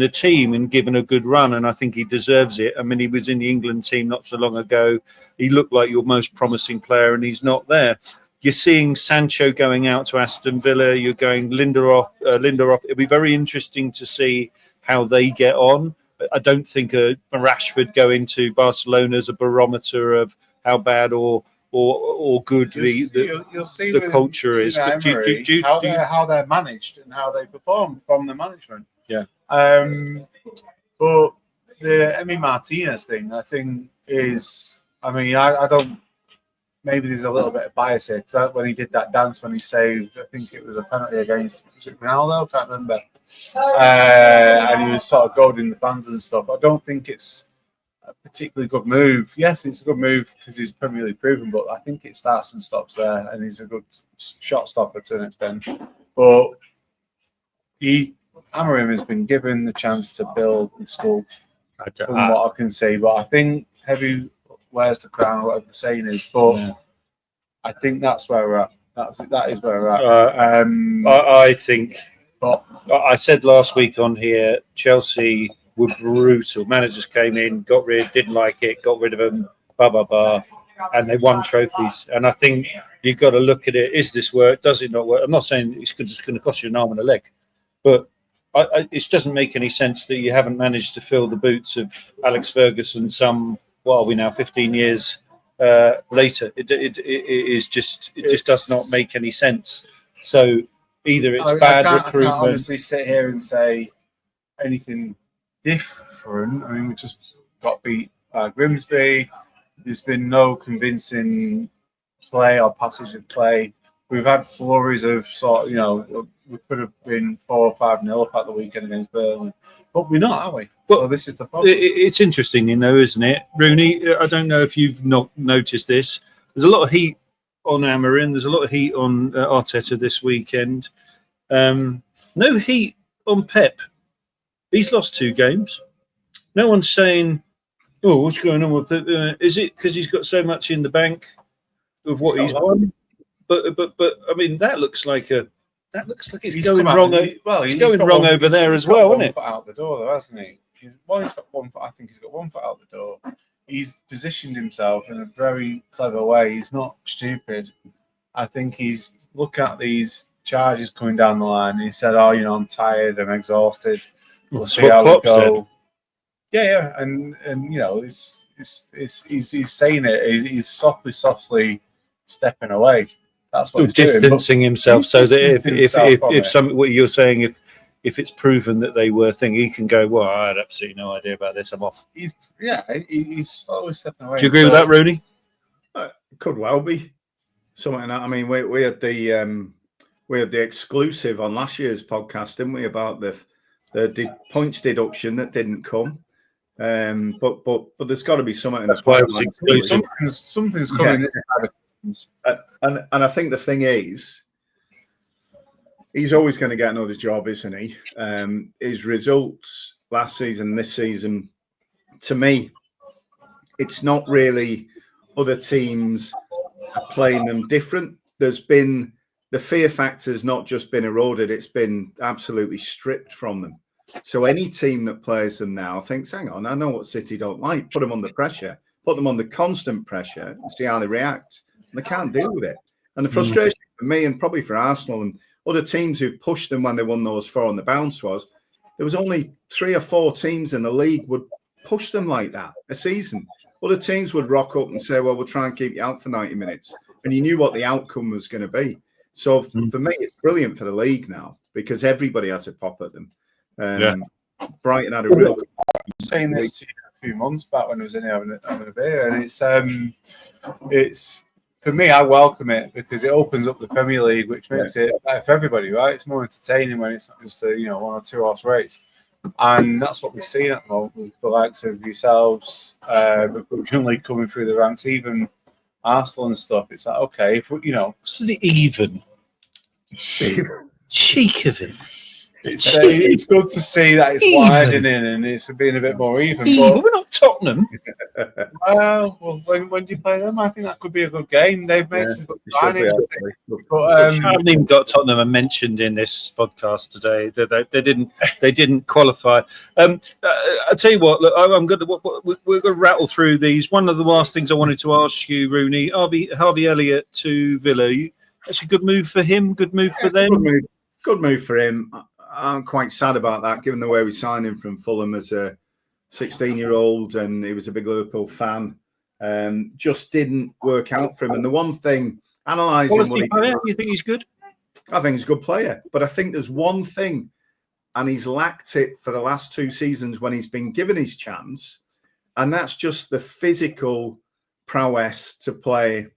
Speaker 1: team and given a good run, and I think he deserves it. I mean, he was in the England team not so long ago. He looked like your most promising player, and he's not there. You're seeing Sancho going out to Aston Villa. You're going Lindelof. It'll be very interesting to see how they get on. I don't think a Rashford going to Barcelona is a barometer of how bad or good the culture is.
Speaker 2: But how they're managed and how they perform from the management.
Speaker 1: Yeah.
Speaker 2: But the Emi Martinez thing, I think, is. I mean, I don't. Maybe there's a little bit of bias here because when he did that dance when he saved, I think it was a penalty against Ronaldo. I can't remember. And he was sort of goading the fans and stuff. I don't think it's a particularly good move. Yes, it's a good move because he's Premier League proven, but I think it starts and stops there, and he's a good shot stopper to an extent. But Amorim has been given the chance to build and sculpt, from what I can see. But I think heavy wears the crown, or whatever the saying is. But I think that's where we're at. That is where we're at.
Speaker 1: I think. But I said last week on here, Chelsea were brutal. Managers came in, didn't like it, got rid of them, and they won trophies. And I think you've got to look at it. Is this work? Does it not work? I'm not saying it's just going to cost you an arm and a leg, but it doesn't make any sense that you haven't managed to fill the boots of Alex Ferguson what are we now, 15 years later. It just does not make any sense. So either it's bad recruitment.
Speaker 2: I can't honestly sit here and say anything different. I mean, we just got beat by Grimsby. There's been no convincing play or passage of play. We've had flurries of we could have been 4 or 5-0 up at the weekend against Burnley, but we're not, are we?
Speaker 1: Well,
Speaker 2: so this is the problem.
Speaker 1: It's interesting, isn't it, Rooney? I don't know if you've not noticed this. There's a lot of heat on Amorim. There's a lot of heat on Arteta this weekend. No heat on Pep. He's lost 2 games. No one's saying, "Oh, what's going on with Pep?" Is it because he's got so much in the bank of what he's won? But I mean, that looks like it's going wrong. He's going wrong over there as well, isn't it?
Speaker 2: Out the door, though, hasn't he? He's got 1 foot. I think he's got 1 foot out the door. He's positioned himself in a very clever way. He's not stupid. I think he's looking at these charges coming down the line. He said, "Oh, I'm tired. I'm exhausted. We'll see how we go." Yeah, and he's saying it. He's softly stepping away. That's what he's
Speaker 1: distancing himself, so that if what you're saying, if it's proven that they were thinking, he can go, "Well, I had absolutely no idea about this. I'm off."
Speaker 2: He's slowly stepping away.
Speaker 1: Do you agree with that, Rooney?
Speaker 3: Could well be something. I mean, we had the we had the exclusive on last year's podcast, didn't we, about the points deduction that didn't come. But there's got to be something in the pipeline.
Speaker 2: Something's coming.
Speaker 3: Yeah. And I think the thing is, he's always going to get another job, isn't he? His results last season, this season, to me, it's not really other teams are playing them different. There's been the fear factor's not just been eroded, it's been absolutely stripped from them. So any team that plays them now thinks, hang on, I know what City don't like. Put them under pressure, put them under constant pressure and see how they react. And they can't deal with it. And the frustration for me and probably for Arsenal and other teams who've pushed them when they won those 4 on the bounce was there was only 3 or 4 teams in the league would push them like that a season. Other teams would rock up and say, well, we'll try and keep you out for 90 minutes. And you knew what the outcome was going to be. So for me, it's brilliant for the league now because everybody has a pop at them. Brighton had a real.
Speaker 2: Saying this to you a few months back when I was in here having a beer, and it's for me, I welcome it because it opens up the Premier League, which makes it better for everybody, right? It's more entertaining when it's not just a 1 or 2 horse race, and that's what we've seen at the moment with the likes of yourselves, originally coming through the ranks, even Arsenal and stuff. It's like, okay, if
Speaker 1: what's the even cheek of it.
Speaker 2: It's good to see that it's widening and it's being a bit more even.
Speaker 1: But we're not Tottenham.
Speaker 2: Well, when do you play them? I think that could be a good game. They've made some good signings.
Speaker 1: I haven't even got Tottenham mentioned in this podcast today. They didn't qualify. I tell you what, look, we're going to rattle through these. One of the last things I wanted to ask you, Rooney, Harvey Elliott to Villa. That's a good move for him. Good move for them.
Speaker 3: Good move for him. I'm quite sad about that, given the way we signed him from Fulham as a 16-year-old, and he was a big Liverpool fan. Just didn't work out for him. And the one thing, analysing what he did,
Speaker 1: you think he's good?
Speaker 3: I think he's a good player, but I think there's one thing, and he's lacked it for the last 2 seasons when he's been given his chance, and that's just the physical prowess to play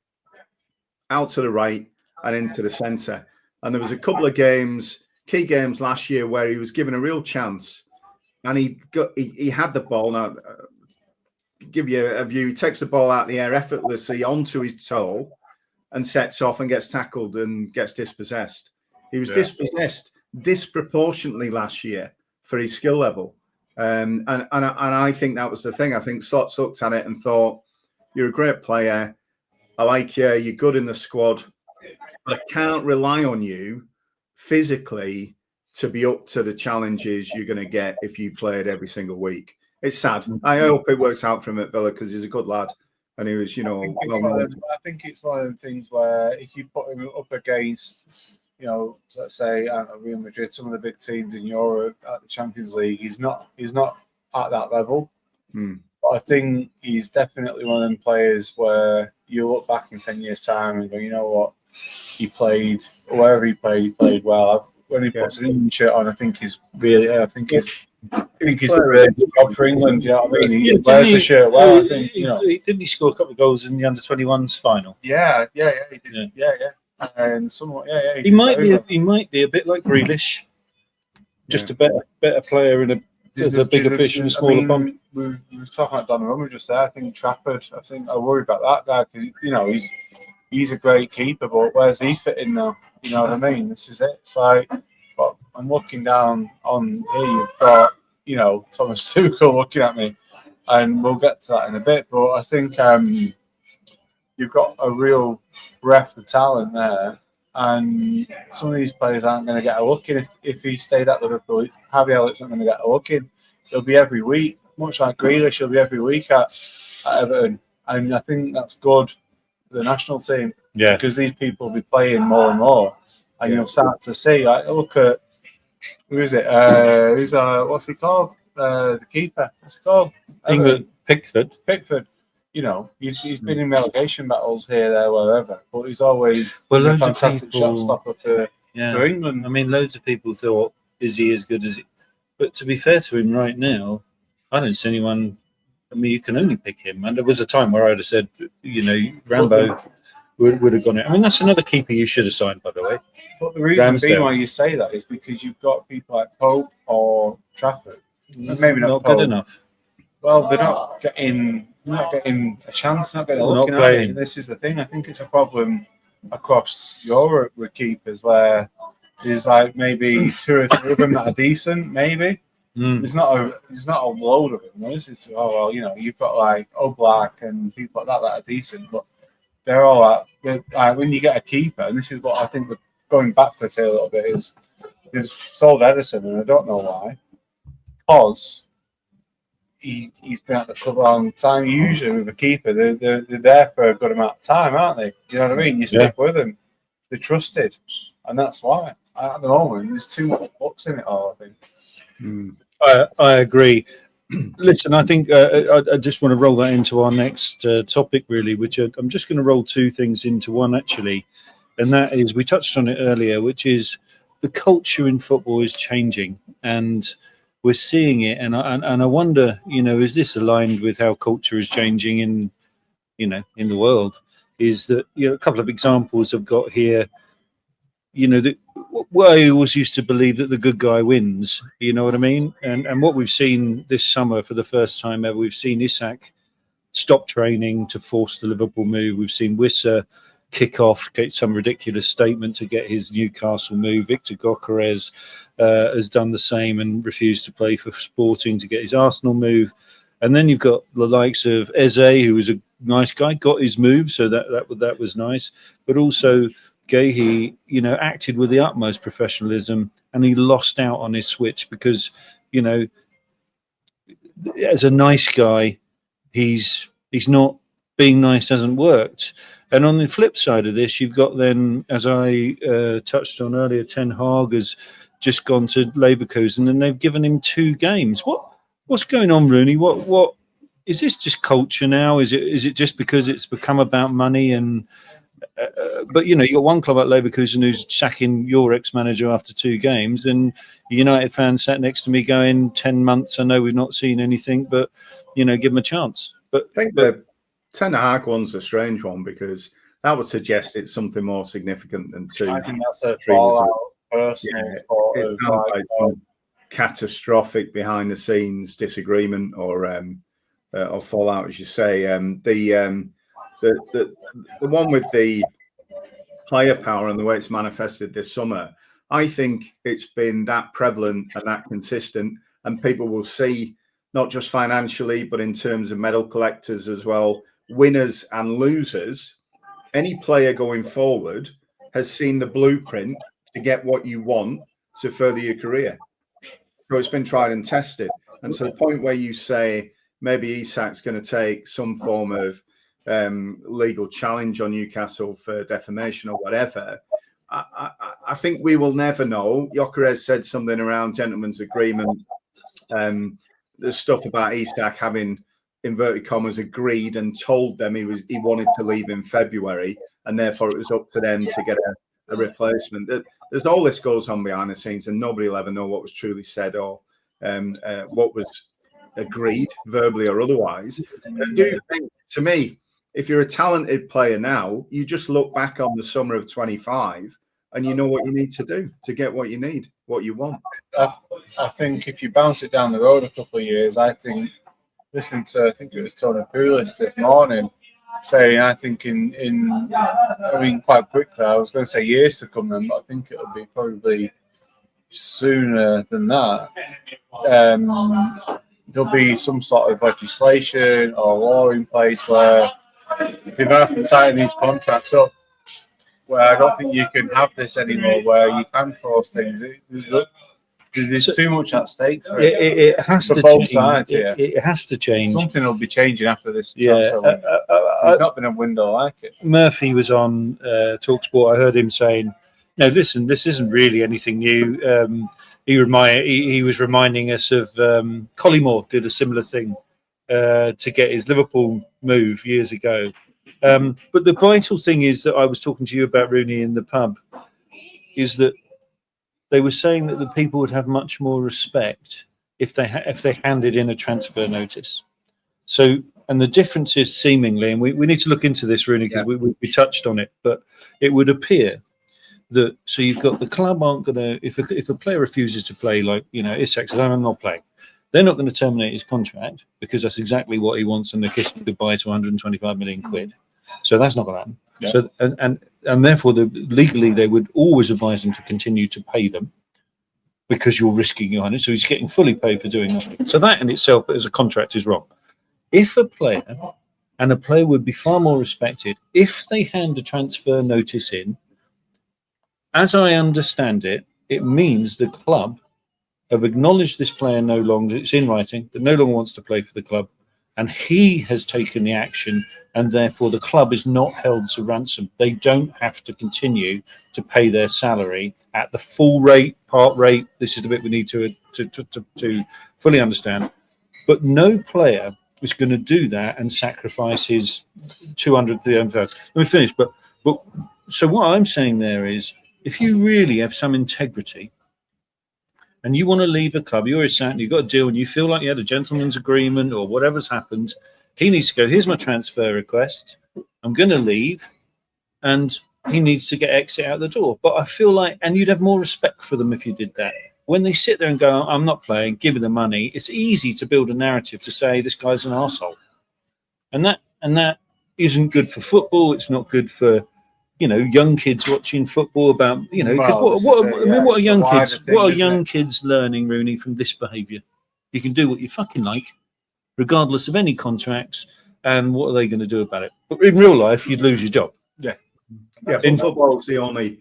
Speaker 3: out to the right and into the centre. And there was a couple of key games last year where he was given a real chance, and he had the ball. Now, give you a view. He takes the ball out of the air effortlessly onto his toe, and sets off and gets tackled and gets dispossessed. He was dispossessed disproportionately last year for his skill level, and I think that was the thing. I think Slot's looked at it and thought, "You're a great player. I like you. You're good in the squad, but I can't rely on you physically to be up to the challenges you're going to get if you play it every single week." It's sad. I hope it works out for him at Villa because he's a good lad, and he was,
Speaker 2: I think it's one of them things where if you put him up against, let's say Real Madrid, some of the big teams in Europe at the Champions League, he's not at that level. But I think he's definitely one of them players where you look back in 10 years' time and go, you know what? He played wherever he played well. When he puts an England shirt on, I think he's a really good job for England. You know what I mean? He wears the shirt well.
Speaker 1: Didn't he score a couple of goals in the under-21s final?
Speaker 2: Yeah, he did. Yeah. And somewhat,
Speaker 1: he might be a bit like Grealish, just a better player in a bigger fish in a smaller pond.
Speaker 2: We were talking about Donnarumma just there. I think Trafford. I worry about that guy because he's a great keeper, but where's he fitting now? You know what I mean? This is it. It's like, but I'm looking down on here. You've got, Thomas Tuchel looking at me, and we'll get to that in a bit. But I think you've got a real breadth of talent there, and some of these players aren't going to get a look in. If he stayed at Liverpool, Harvey Elliott's not going to get a look in. He'll be every week, much like Grealish. He'll be every week at Everton, and I think that's good. The national team, because these people will be playing more and more, and you'll start to see. Look at who is it? What's he called? The keeper. What's he called?
Speaker 1: England. Pickford.
Speaker 2: He's been in relegation battles here, there, wherever, but he's always a fantastic shot stopper for England.
Speaker 1: I mean, loads of people thought, is he as good as he? But to be fair to him, right now, I don't see anyone. I mean, you can only pick him. And there was a time where I'd have said, Rambo would have gone in. I mean, that's another keeper you should have signed, by the way.
Speaker 2: But the reason
Speaker 3: Ramsdale.
Speaker 2: being why you say that is because you've got people like Pope or Trafford. Maybe not
Speaker 1: good
Speaker 2: Pope.
Speaker 1: enough.
Speaker 2: Well, they're not getting a chance, not getting a look.
Speaker 1: Not playing.
Speaker 2: This is the thing. I think it's a problem across Europe with keepers where there's like maybe 2 or 3 of them that are decent, maybe. There's not a load of them. It's you've got like Oblak and people like that are decent, but they're all when you get a keeper, and this is what I think we're going backwards here a little bit is they've sold Edison, and I don't know why, because he's been at the club a long time. Usually with a keeper, they're there for a good amount of time, aren't they? You know what I mean? You stick with them. They're trusted, and that's why at the moment there's too much bucks in it all. I think.
Speaker 1: I agree. Listen, I think I just want to roll that into our next topic, really, which I'm just going to roll 2 things into one, actually. And that is, we touched on it earlier, which is the culture in football is changing. And we're seeing it. And I wonder, is this aligned with how culture is changing in the world? Is that, a couple of examples I've got here, I always used to believe that the good guy wins, you know what I mean? And what we've seen this summer for the first time ever, we've seen Isak stop training to force the Liverpool move. We've seen Wissa kick off, get some ridiculous statement to get his Newcastle move. Victor Gyökeres has done the same and refused to play for Sporting to get his Arsenal move. And then you've got the likes of Eze, who was a nice guy, got his move, so that was nice. But also Guehi, acted with the utmost professionalism, and he lost out on his switch because, as a nice guy, he's not being nice hasn't worked. And on the flip side of this, you've got then, as I touched on earlier, Ten Hag has just gone to Leverkusen, and they've given him 2 games. What's going on, Rooney? What is this? Just culture now? Is it just because it's become about money and? But you got one club at Leverkusen who's sacking your ex-manager after 2 games, and United fans sat next to me going, 10 months. I know we've not seen anything, but give them a chance. But
Speaker 3: I think the Ten Hag one's a strange one because that would suggest it's something more significant than 2.
Speaker 2: I think that's a fallout, personal.
Speaker 3: It sounds like some catastrophic behind-the-scenes disagreement or fallout, as you say. The one with the player power and the way it's manifested this summer, I think it's been that prevalent and that consistent, and people will see, not just financially, but in terms of medal collectors as well, winners and losers. Any player going forward has seen the blueprint to get what you want to further your career. So it's been tried and tested. And to the point where you say maybe Isak's going to take some form of legal challenge on Newcastle for defamation or whatever, I think we will never know. Gyökeres said something around gentleman's agreement. There's stuff about Isak having, inverted commas, agreed and told them he wanted to leave in February, and therefore it was up to them to get a replacement. There's all this goes on behind the scenes, and nobody will ever know what was truly said or what was agreed, verbally or otherwise. I do think, to me, if you're a talented player now, you just look back on the summer of 25 and you know what you need to do to get what you need, what you want.
Speaker 2: I think if you bounce it down the road a couple of years, I think, listening to, I think it was Tony Pulis this morning, saying, I think quite quickly, I was going to say years to come then, but I think it'll be probably sooner than that. There'll be some sort of legislation or law in place where they have to tighten these contracts up, where I don't think you can have this anymore, where you can force things. There's too much at stake for it.
Speaker 1: It has to
Speaker 2: both
Speaker 1: change.
Speaker 2: sides here.
Speaker 1: It has to change.
Speaker 2: Something will be changing after this transfer window. There's not been a window like it.
Speaker 1: Murphy was on TalkSport. I heard him saying, "No, listen, this isn't really anything new." He was reminding us of Collymore did a similar thing to get his Liverpool move years ago. But the vital thing is that I was talking to you about, Rooney, in the pub, is that they were saying that the people would have much more respect if they handed in a transfer notice. So, and the difference is seemingly, and we need to look into this, Rooney, because we touched on it, but it would appear So you've got the club aren't going to, if a player refuses to play, like, Isak says, I'm not playing, they're not going to terminate his contract because that's exactly what he wants, and they're kissing goodbye to 125 million quid. So that's not going to happen.
Speaker 2: Yeah.
Speaker 1: So and therefore, legally, they would always advise him to continue to pay them because you're risking your money. So he's getting fully paid for doing nothing. So that in itself, as a contract, is wrong. If a player would be far more respected if they hand a transfer notice in. As I understand it, it means the club have acknowledged this player no longer, it's in writing, that no longer wants to play for the club, and he has taken the action, and therefore the club is not held to ransom. They don't have to continue to pay their salary at the full rate, part rate. This is the bit we need to fully understand. But no player is going to do that and sacrifice his 200, 300,000. Let me finish. But so what I'm saying there is, if you really have some integrity and you want to leave a club, you're a Saturn, you've got a deal, and you feel like you had a gentleman's agreement or whatever's happened, he needs to go, here's my transfer request, I'm going to leave, and he needs to get exit out the door. But I feel like, and you'd have more respect for them if you did that. When they sit there and go, I'm not playing, give me the money, it's easy to build a narrative to say this guy's an arsehole. And that isn't good for football, it's not good for young kids watching football about, because what are young kids learning, Rooney, from this behaviour? You can do what you fucking like, regardless of any contracts, and what are they going to do about it? But in real life, you'd lose your job.
Speaker 3: Yeah. In football, it's the only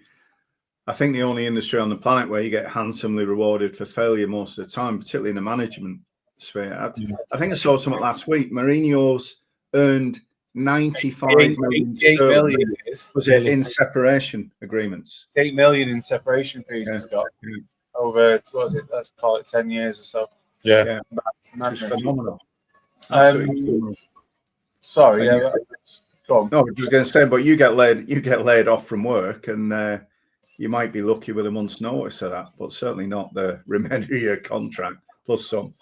Speaker 3: industry on the planet where you get handsomely rewarded for failure most of the time, particularly in the management sphere. I think I saw something last week. Mourinho's earned 95 million.
Speaker 2: 8 million
Speaker 3: was it in separation agreements?
Speaker 2: 8 million in separation fees he's got over, let's call it 10 years or so.
Speaker 1: Yeah.
Speaker 3: Phenomenal.
Speaker 2: Sorry, go on.
Speaker 3: No, I was just going to say, but you get laid off from work, and you might be lucky with a month's notice of that, but certainly not the remainder of your contract plus some.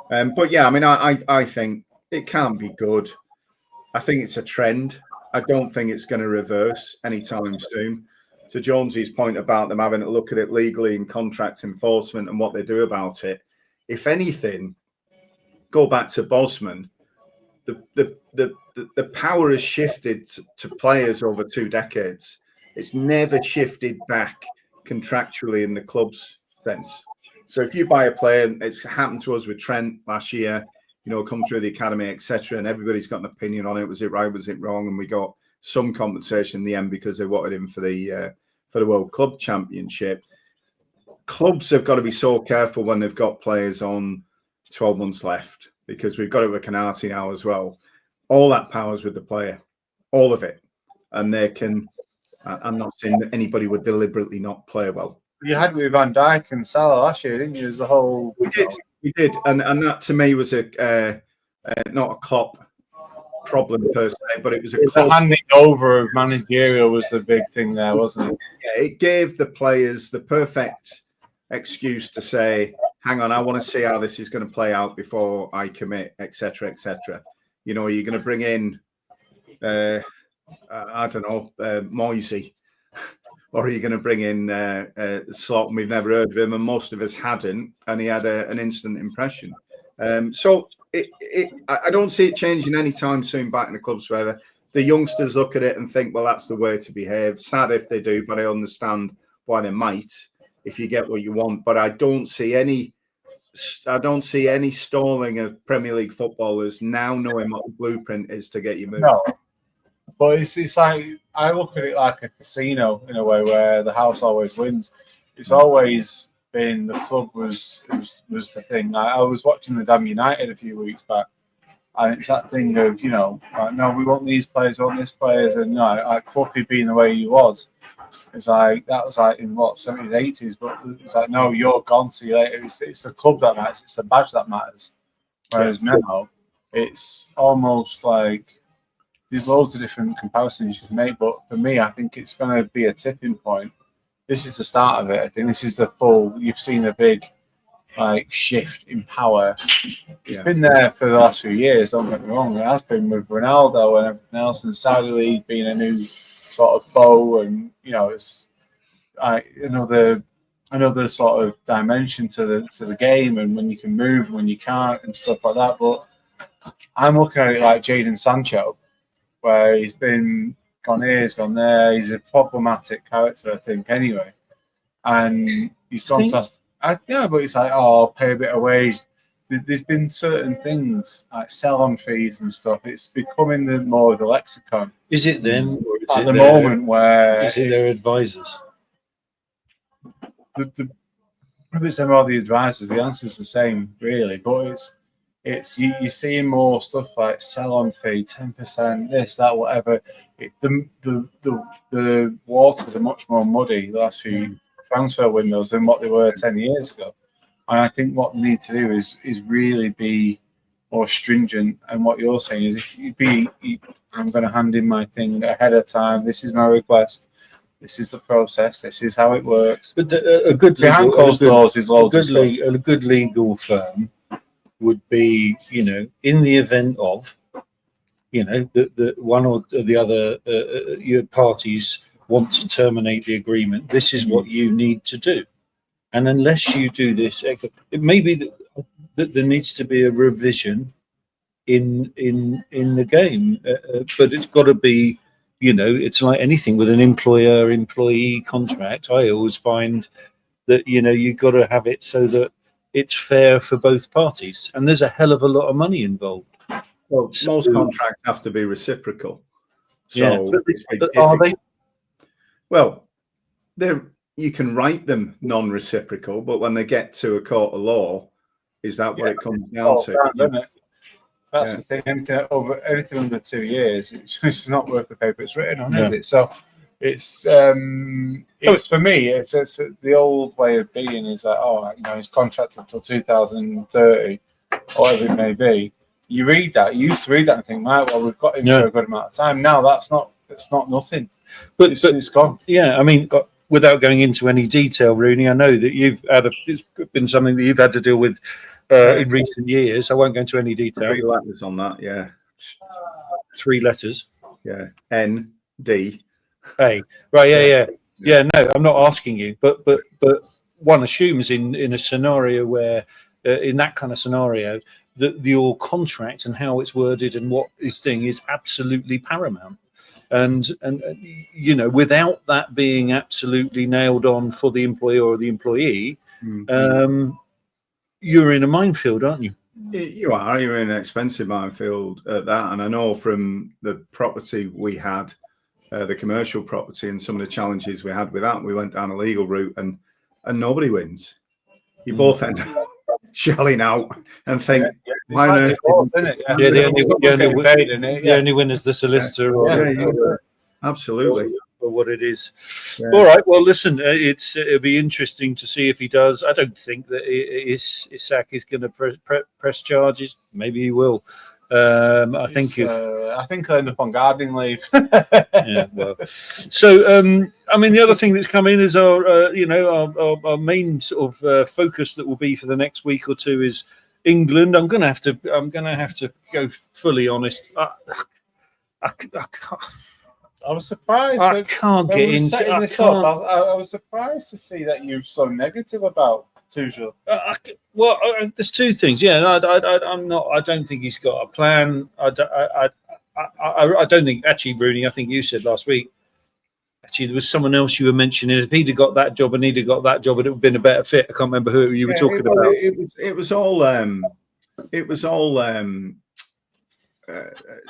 Speaker 3: But yeah, I mean, I think it can be good. I think it's a trend. I don't think it's going to reverse anytime soon. To Jonesy's point about them having to look at it legally in contract enforcement and what they do about it, if anything, go back to Bosman. The power has shifted to players over 2 decades. It's never shifted back contractually in the club's sense. So if you buy a player, it's happened to us with Trent last year, come through the academy, etc., and everybody's got an opinion on it. Was it right? Was it wrong? And we got some compensation in the end because they wanted him for the World Club Championship. Clubs have got to be so careful when they've got players on 12 months left, because we've got it with Canati now as well. All that power's with the player, all of it, and they can. I'm not saying that anybody would deliberately not play well.
Speaker 2: You had with Van Dijk and Salah last year, didn't you? It was the whole.
Speaker 3: We did, and that to me was not a Klopp problem per se, but it was
Speaker 2: the handing over of managerial was the big thing there, wasn't it?
Speaker 3: Yeah, it gave the players the perfect excuse to say, "Hang on, I want to see how this is going to play out before I commit," etc., etc. You're going to bring in, I don't know, Moisey. Or are you going to bring in Slot? And we've never heard of him, and most of us hadn't, and he had an instant impression. So I don't see it changing anytime soon back in the clubs, where the youngsters look at it and think, well, that's the way to behave. Sad if they do, but I understand why they might if you get what you want. But I don't see any stalling of Premier League footballers now knowing what the blueprint is to get you moved.
Speaker 2: No. But it's like, I look at it like a casino in a way, where the house always wins. It's always been the club was the thing. I was watching the damn United a few weeks back, and it's that thing of, no, we want these players, we want this players, and like Cloughy being the way he was. It's like, that was like in what, 70s, 80s, but it's like, no, you're gone, see you later. It's the club that matters, it's the badge that matters. Whereas now, it's almost like, there's loads of different comparisons you can make, but for me, I think it's going to be a tipping point. This is the start of it. I think this is the full. You've seen a big, shift in power. It's been there for the last few years. Don't get me wrong. It has been with Ronaldo and everything else, and Saudi League being a new sort of bow, and it's. another sort of dimension to the game, and when you can move and when you can't and stuff like that. But I'm looking at it like Jadon Sancho, where he's been gone here, he's gone there. He's a problematic character, I think, anyway. And he's gone to yeah, but it's like, oh, pay a bit of wage. There's been certain things like sell-on fees and stuff. It's becoming more of the lexicon.
Speaker 1: Is it them, or is
Speaker 2: At
Speaker 1: it
Speaker 2: the moment where
Speaker 1: is it their advisors?
Speaker 2: Whether it's them or the advisors, the answer's the same, really. But you're seeing more stuff like sell-on fee, 10%, this, that, whatever. The waters are much more muddy the last few transfer windows than what they were 10 years ago. And I think what we need to do is really be more stringent. And what you're saying is, I'm going to hand in my thing ahead of time. This is my request. This is the process. This is how it works.
Speaker 1: But a good
Speaker 2: behind closed doors is loads of stuff.
Speaker 1: A good legal firm would be, in the event of, that one or the other your parties want to terminate the agreement. This is what you need to do. And unless you do this, it may be that there needs to be a revision in the game, but it's got to be, it's like anything with an employer-employee contract. I always find that you've got to have it so that it's fair for both parties, and there's a hell of a lot of money involved.
Speaker 3: Well, most contracts have to be reciprocal. So,
Speaker 1: but are they?
Speaker 3: Well, you can write them non-reciprocal, but when they get to a court of law, is that what it comes down to?
Speaker 2: That's the thing. Anything under 2 years, it's not worth the paper it's written on, is it? So it's for me. It's the old way of being is that he's contracted until 2030, or whatever it may be. You read that. You used to read that and think, right, well, we've got him for a good amount of time. Now it's not nothing. But it's gone.
Speaker 1: Yeah, I mean, without going into any detail, Rooney, I know that it's been something that you've had to deal with in recent years. I won't go into any detail.
Speaker 3: 3 letters on that, yeah.
Speaker 1: 3 letters.
Speaker 3: Yeah. N, D.
Speaker 1: A. Right, yeah. No, I'm not asking you, but one assumes in a scenario where, in that kind of scenario, that your contract and how it's worded and what this thing is absolutely paramount. And without that being absolutely nailed on for the employer or the employee, you're in a minefield, aren't you?
Speaker 3: You are. You're in an expensive minefield at that. And I know from the property we had, the commercial property, and some of the challenges we had with that, we went down a legal route, and nobody wins. You both end up shelling out and think, why on earth?
Speaker 1: The only win is the solicitor.
Speaker 3: Absolutely.
Speaker 1: For what it is. Yeah. All right. Well, listen, it'll be interesting to see if he does. I don't think that Isak is going to press charges. Maybe he will. I think
Speaker 2: he'll end up on gardening leave.
Speaker 1: Yeah. Well. So, I mean, the other thing that's come in is our main sort of focus that will be for the next week or two is England. I'm going to have to go fully honest. I can't.
Speaker 2: I was surprised.
Speaker 1: I can't get into this.
Speaker 2: I was surprised to see that you're so negative about Tuchel.
Speaker 1: There's 2 things. Yeah, I'm not. I don't think he's got a plan. I don't think. Actually, Rooney, I think you said last week. Actually, there was someone else you were mentioning. If he'd have got that job and he'd have got that job, it would have been a better fit. I can't remember who you were talking about.
Speaker 3: It was all.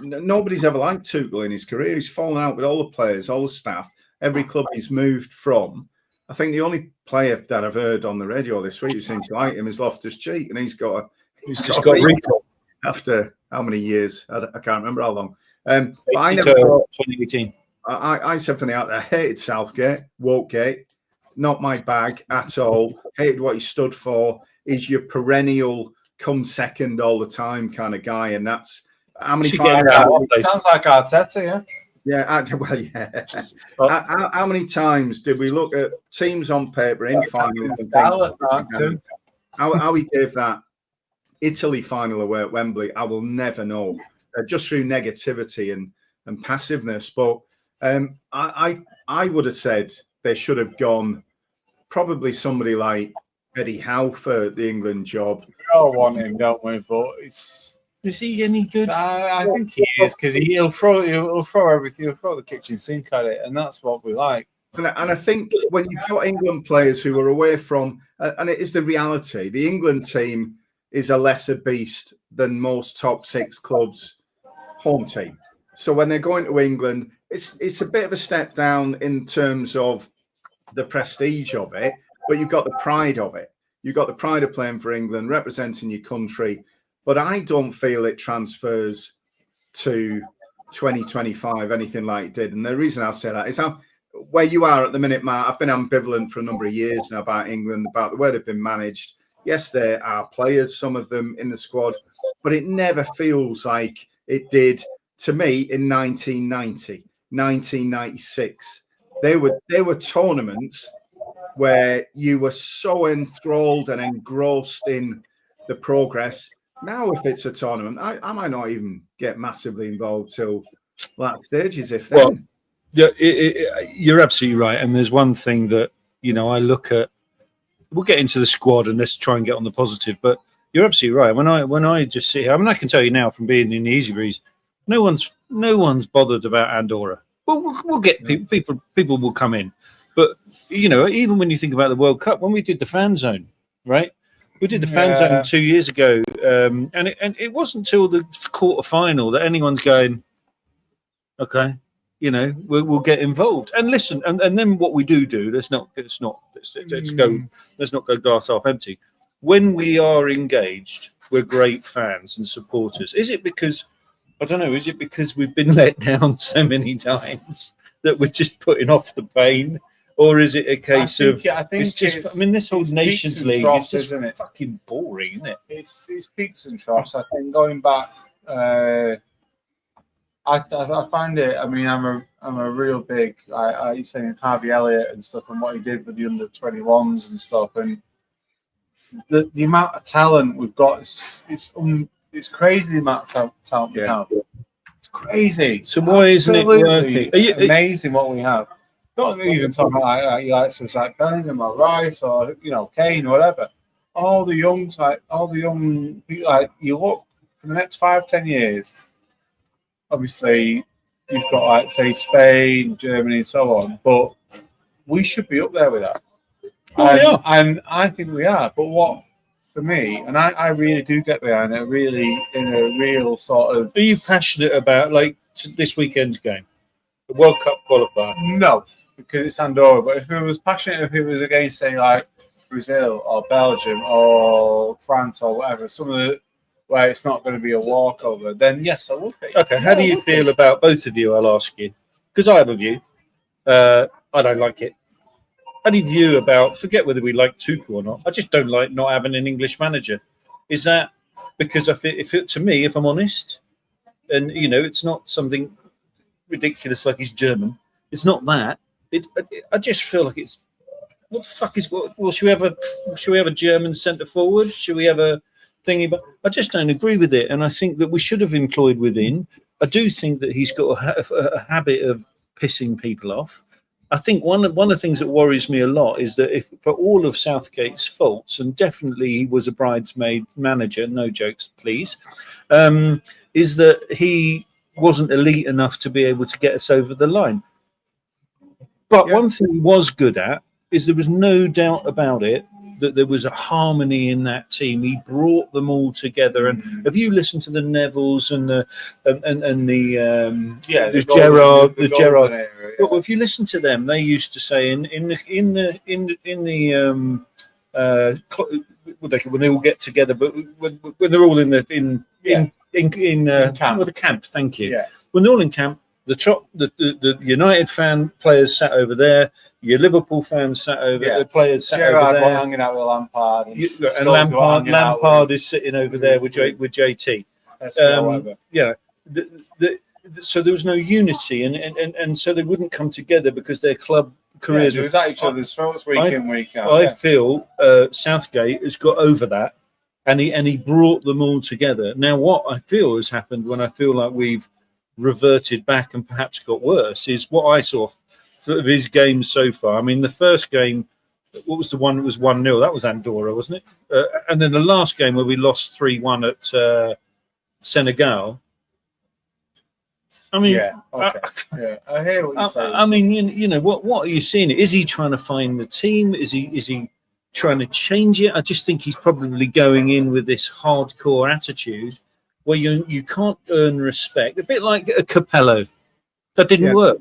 Speaker 3: Nobody's ever liked Tuchel in his career. He's fallen out with all the players, all the staff, every club he's moved from. I think the only player that I've heard on the radio this week who seems to like him is Loftus-Cheek, and he's just got recall after how many years? I can't remember how long. I never thought
Speaker 1: 2018.
Speaker 3: I said from the out there, I hated Southgate, Wotegate, not my bag at all. Hated what he stood for. He's your perennial come second all the time kind of guy, and that's. How many
Speaker 2: sounds like Arteta, yeah.
Speaker 3: Yeah, how many times did we look at teams on paper in finals and think how he gave that Italy final away at Wembley? I will never know, just through negativity and passiveness. But I would have said they should have gone probably somebody like Eddie Howe for the England job.
Speaker 2: We all want him, don't we? But is
Speaker 1: he any good?
Speaker 2: I think he is, because he'll throw everything, he'll throw the kitchen sink at it, and that's what we like.
Speaker 3: And I think when you've got England players who are away from, and it is the reality, the England team is a lesser beast than most top 6 clubs' home team. So when they're going to England, it's a bit of a step down in terms of the prestige of it, but you've got the pride of it. You've got the pride of playing for England, representing your country. But I don't feel it transfers to 2025, anything like it did. And the reason I say that is where you are at the minute, Matt. I've been ambivalent for a number of years now about England, about the way they've been managed. Yes, there are players, some of them in the squad, but it never feels like it did to me in 1990, 1996. They were tournaments where you were so enthralled and engrossed in the progress. Now, if it's a tournament, I might not even get massively involved till last stages, if then.
Speaker 1: Well, you're absolutely right. And there's one thing that, I look at. We'll get into the squad and let's try and get on the positive. But you're absolutely right. When I just sit here, I can tell you now from being in the Easy Breeze, no one's bothered about Andorra. We'll get people will come in. But even when you think about the World Cup, when we did the fan zone, right? We did the fan zone 2 years ago, and it wasn't till the quarter final that anyone's going, okay, we'll get involved. And listen, and then what we do, let's not go glass half empty. When we are engaged, we're great fans and supporters. Is it because we've been let down so many times that we're just putting off the pain? Or is it a case of it's just? This whole Nations League is just fucking boring, isn't it?
Speaker 2: It's peaks and troughs. I think going back, I find it. I'm a real big. You're saying Harvey Elliott and stuff, and what he did with the under-21s and stuff, and the amount of talent we've got. It's crazy the amount of talent we have. It's crazy.
Speaker 1: So why isn't it working?
Speaker 2: Amazing what we have. Not even talking about like some like Bellingham or Rice or Kane or whatever. All the young people, like you look for the next 5-10 years. Obviously, you've got like say Spain, Germany, and so on. But we should be up there with that. And I think we are. But what for me, and I really do get behind it. Really, in a real sort of.
Speaker 1: Are you passionate about this weekend's game, the World Cup qualifier?
Speaker 2: No. Because it's Andorra, but if it was passionate, if it was against, say, like Brazil or Belgium or France or whatever, some of the where it's not going to be a walkover, then yes, I would be.
Speaker 1: Okay, how do you feel about both of you? I'll ask you, because I have a view. I don't like it. How do you view about? Forget whether we like Tuchel or not. I just don't like not having an English manager. Is that because if I'm honest, and it's not something ridiculous like he's German. It's not that. I just feel like it's what the fuck is what? Well, should we have a German centre forward? Should we have a thingy? But I just don't agree with it, and I think that we should have employed within. I do think that he's got a habit of pissing people off. I think one of the things that worries me a lot is that if for all of Southgate's faults, and definitely he was a bridesmaid manager, no jokes, please, is that he wasn't elite enough to be able to get us over the line. But one thing he was good at is there was no doubt about it that there was a harmony in that team. He brought them all together. And have you listened to the Nevilles and the Gerrard?
Speaker 2: Area,
Speaker 1: Well, if you listen to them, they used to say when they all get together, but when they're all in camp. Well, the camp. Thank you.
Speaker 2: Yeah.
Speaker 1: When they're all in camp. The United fan players sat over there. Your Liverpool fans sat over there. The players sat over there.
Speaker 2: Hanging out with Lampard.
Speaker 1: And Lampard is sitting over there with JT. So there was no unity, and so they wouldn't come together because their club careers
Speaker 2: were at each other's throats week in, week out.
Speaker 1: I feel Southgate has got over that, and he brought them all together. Now, what I feel has happened when I feel like we've reverted back and perhaps got worse is what I saw of his games so far. I mean, the first game, what was the one that was 1-0? That was Andorra, wasn't it? And then the last game where we lost 3-1 at Senegal. I mean,
Speaker 2: I hear what you're saying.
Speaker 1: I mean, you know, what are you seeing? Is he trying to find the team? Is he trying to change it? I just think he's probably going in with this hardcore attitude where you can't earn respect. A bit like a Capello. That didn't work.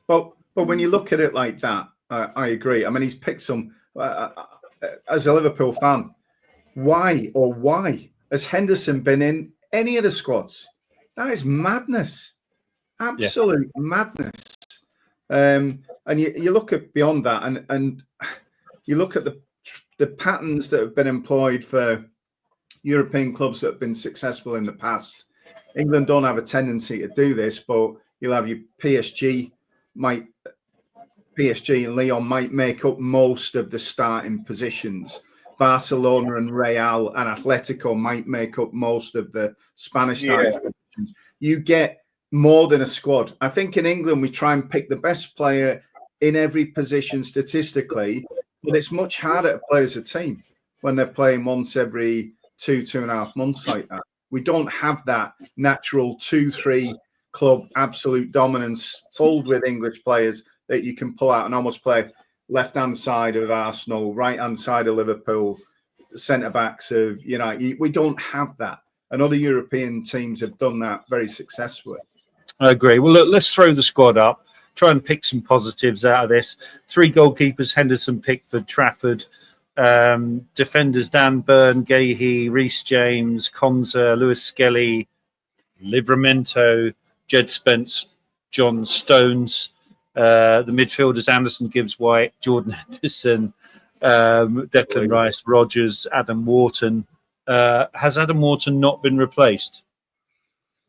Speaker 3: But when you look at it like that, I agree. I mean, he's picked some. As a Liverpool fan, why has Henderson been in any of the squads? That is madness. Absolute madness. And you look at beyond that, and you look at the patterns that have been employed for European clubs that have been successful in the past. England don't have a tendency to do this, but you'll have your PSG and Lyon might make up most of the starting positions. Barcelona and Real and Atletico might make up most of the Spanish starting positions. You get more than a squad. I think in England, we try and pick the best player in every position statistically, but it's much harder to play as a team when they're playing once every 2.5 months like that. We don't have that natural 2-3 club absolute dominance filled with English players that you can pull out and almost play left-hand side of Arsenal, right-hand side of Liverpool, centre-backs of United. We don't have that. And other European teams have done that very successfully.
Speaker 1: I agree. Well, look, let's throw the squad up, try and pick some positives out of this. 3 goalkeepers, Henderson, Pickford, Trafford. Defenders, Dan Burn, Guehi, Reece James, Konza, Lewis Skelly, Livramento, Jed Spence, John Stones. The midfielders, Anderson, Gibbs White, Jordan Henderson, Declan Rice, Rogers, Adam Wharton. Has Adam Wharton not been replaced?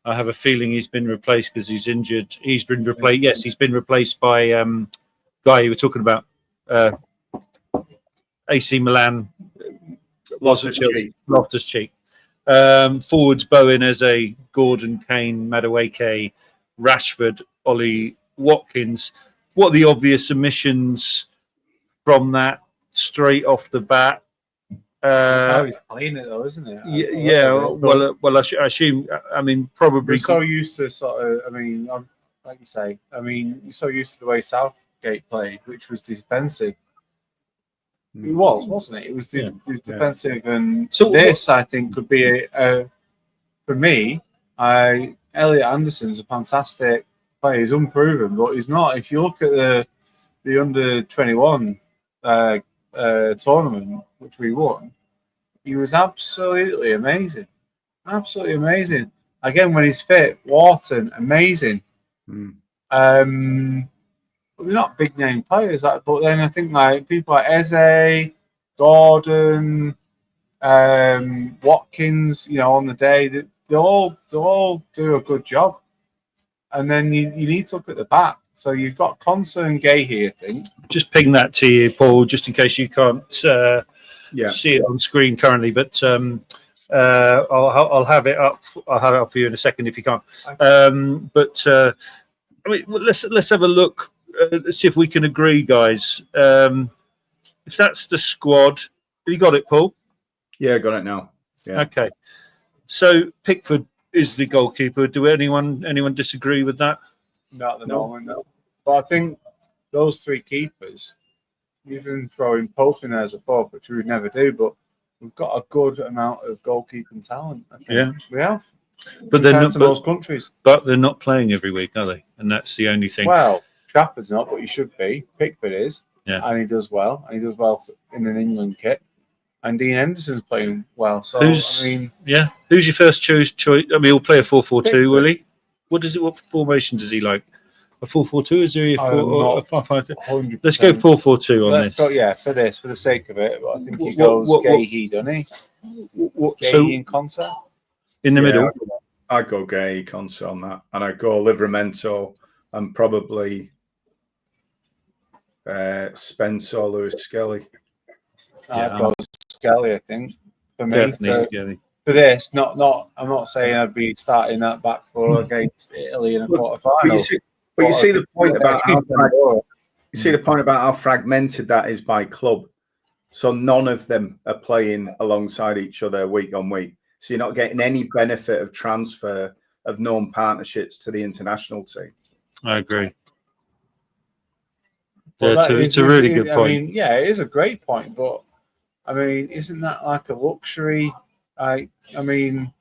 Speaker 1: I have a feeling he's been replaced because he's injured. He's been replaced. Yes, he's been replaced by guy you were talking about, AC Milan, Loftus-Cheek. Forwards, Bowen, Eze, Gordon, Kane, Madueke, Rashford, Ollie Watkins. What are the obvious omissions from that straight off the bat?
Speaker 2: That's how he's playing it, though, isn't it?
Speaker 1: Well, I assume. I mean, probably.
Speaker 2: We're so used to sort of. I mean, like you say. I mean, you're so used to the way Southgate played, which was defensive. It was, wasn't it? It was defensive, and so this, I think, could be for me. Elliot Anderson's a fantastic player. He's unproven, but he's not. If you look at the under-21 tournament, which we won, he was absolutely amazing. Absolutely amazing. Again, when he's fit, Wharton, amazing. They're not big name players, but then I think like people like Eze, Gordon, Watkins, on the day, they all do a good job. And then you need to look at the back. So you've got Konsa and Guehi, I think. Just ping that to you, Paul, just in case you can't see it on screen currently. But I'll have it up. I'll have it up for you in a second if you can't. I mean, let's have a look. Let's see if we can agree, guys. If that's the squad, have you got it, Paul?
Speaker 3: Yeah, got it now. Yeah.
Speaker 1: Okay. So Pickford is the goalkeeper. Do anyone disagree with that?
Speaker 2: Not at the moment, no. But I think those 3 keepers, even throwing Pope in there as a fourth, which we would never do, but we've got a good amount of goalkeeping talent. I think we have.
Speaker 1: But they're not
Speaker 2: most countries.
Speaker 1: But they're not playing every week, are they? And that's the only thing.
Speaker 2: Well, Trafford's not, but he should be. Pickford is,
Speaker 1: and
Speaker 2: he does well. And he does well in an England kit. And Dean Henderson's playing well. So
Speaker 1: who's your first choice? I mean, he'll play a 4-4-2, will he? What formation does he like? A 4-4-2? Is there a 5-5-2? Let's go 4-4-2 on this.
Speaker 2: For the sake of it. But I think he goes Guehi, doesn't he? Guehi and Konsa
Speaker 1: in the middle.
Speaker 3: I go Guehi, Konsa on that, and I go Livramento and probably Spence or Lewis Skelly.
Speaker 2: I'd go Skelly, I think. For me,
Speaker 1: definitely Skelly.
Speaker 2: For this, I'm not saying I'd be starting that back four against Italy in a quarter final.
Speaker 3: But you see the point about You see the point about how fragmented that is by club. So none of them are playing alongside each other week on week. So you're not getting any benefit of transfer of known partnerships to the international team.
Speaker 1: I agree.
Speaker 2: Well,
Speaker 1: Yeah, it's a really good point.
Speaker 2: I mean, yeah, it is a great point, but I mean, isn't that like a luxury? I mean,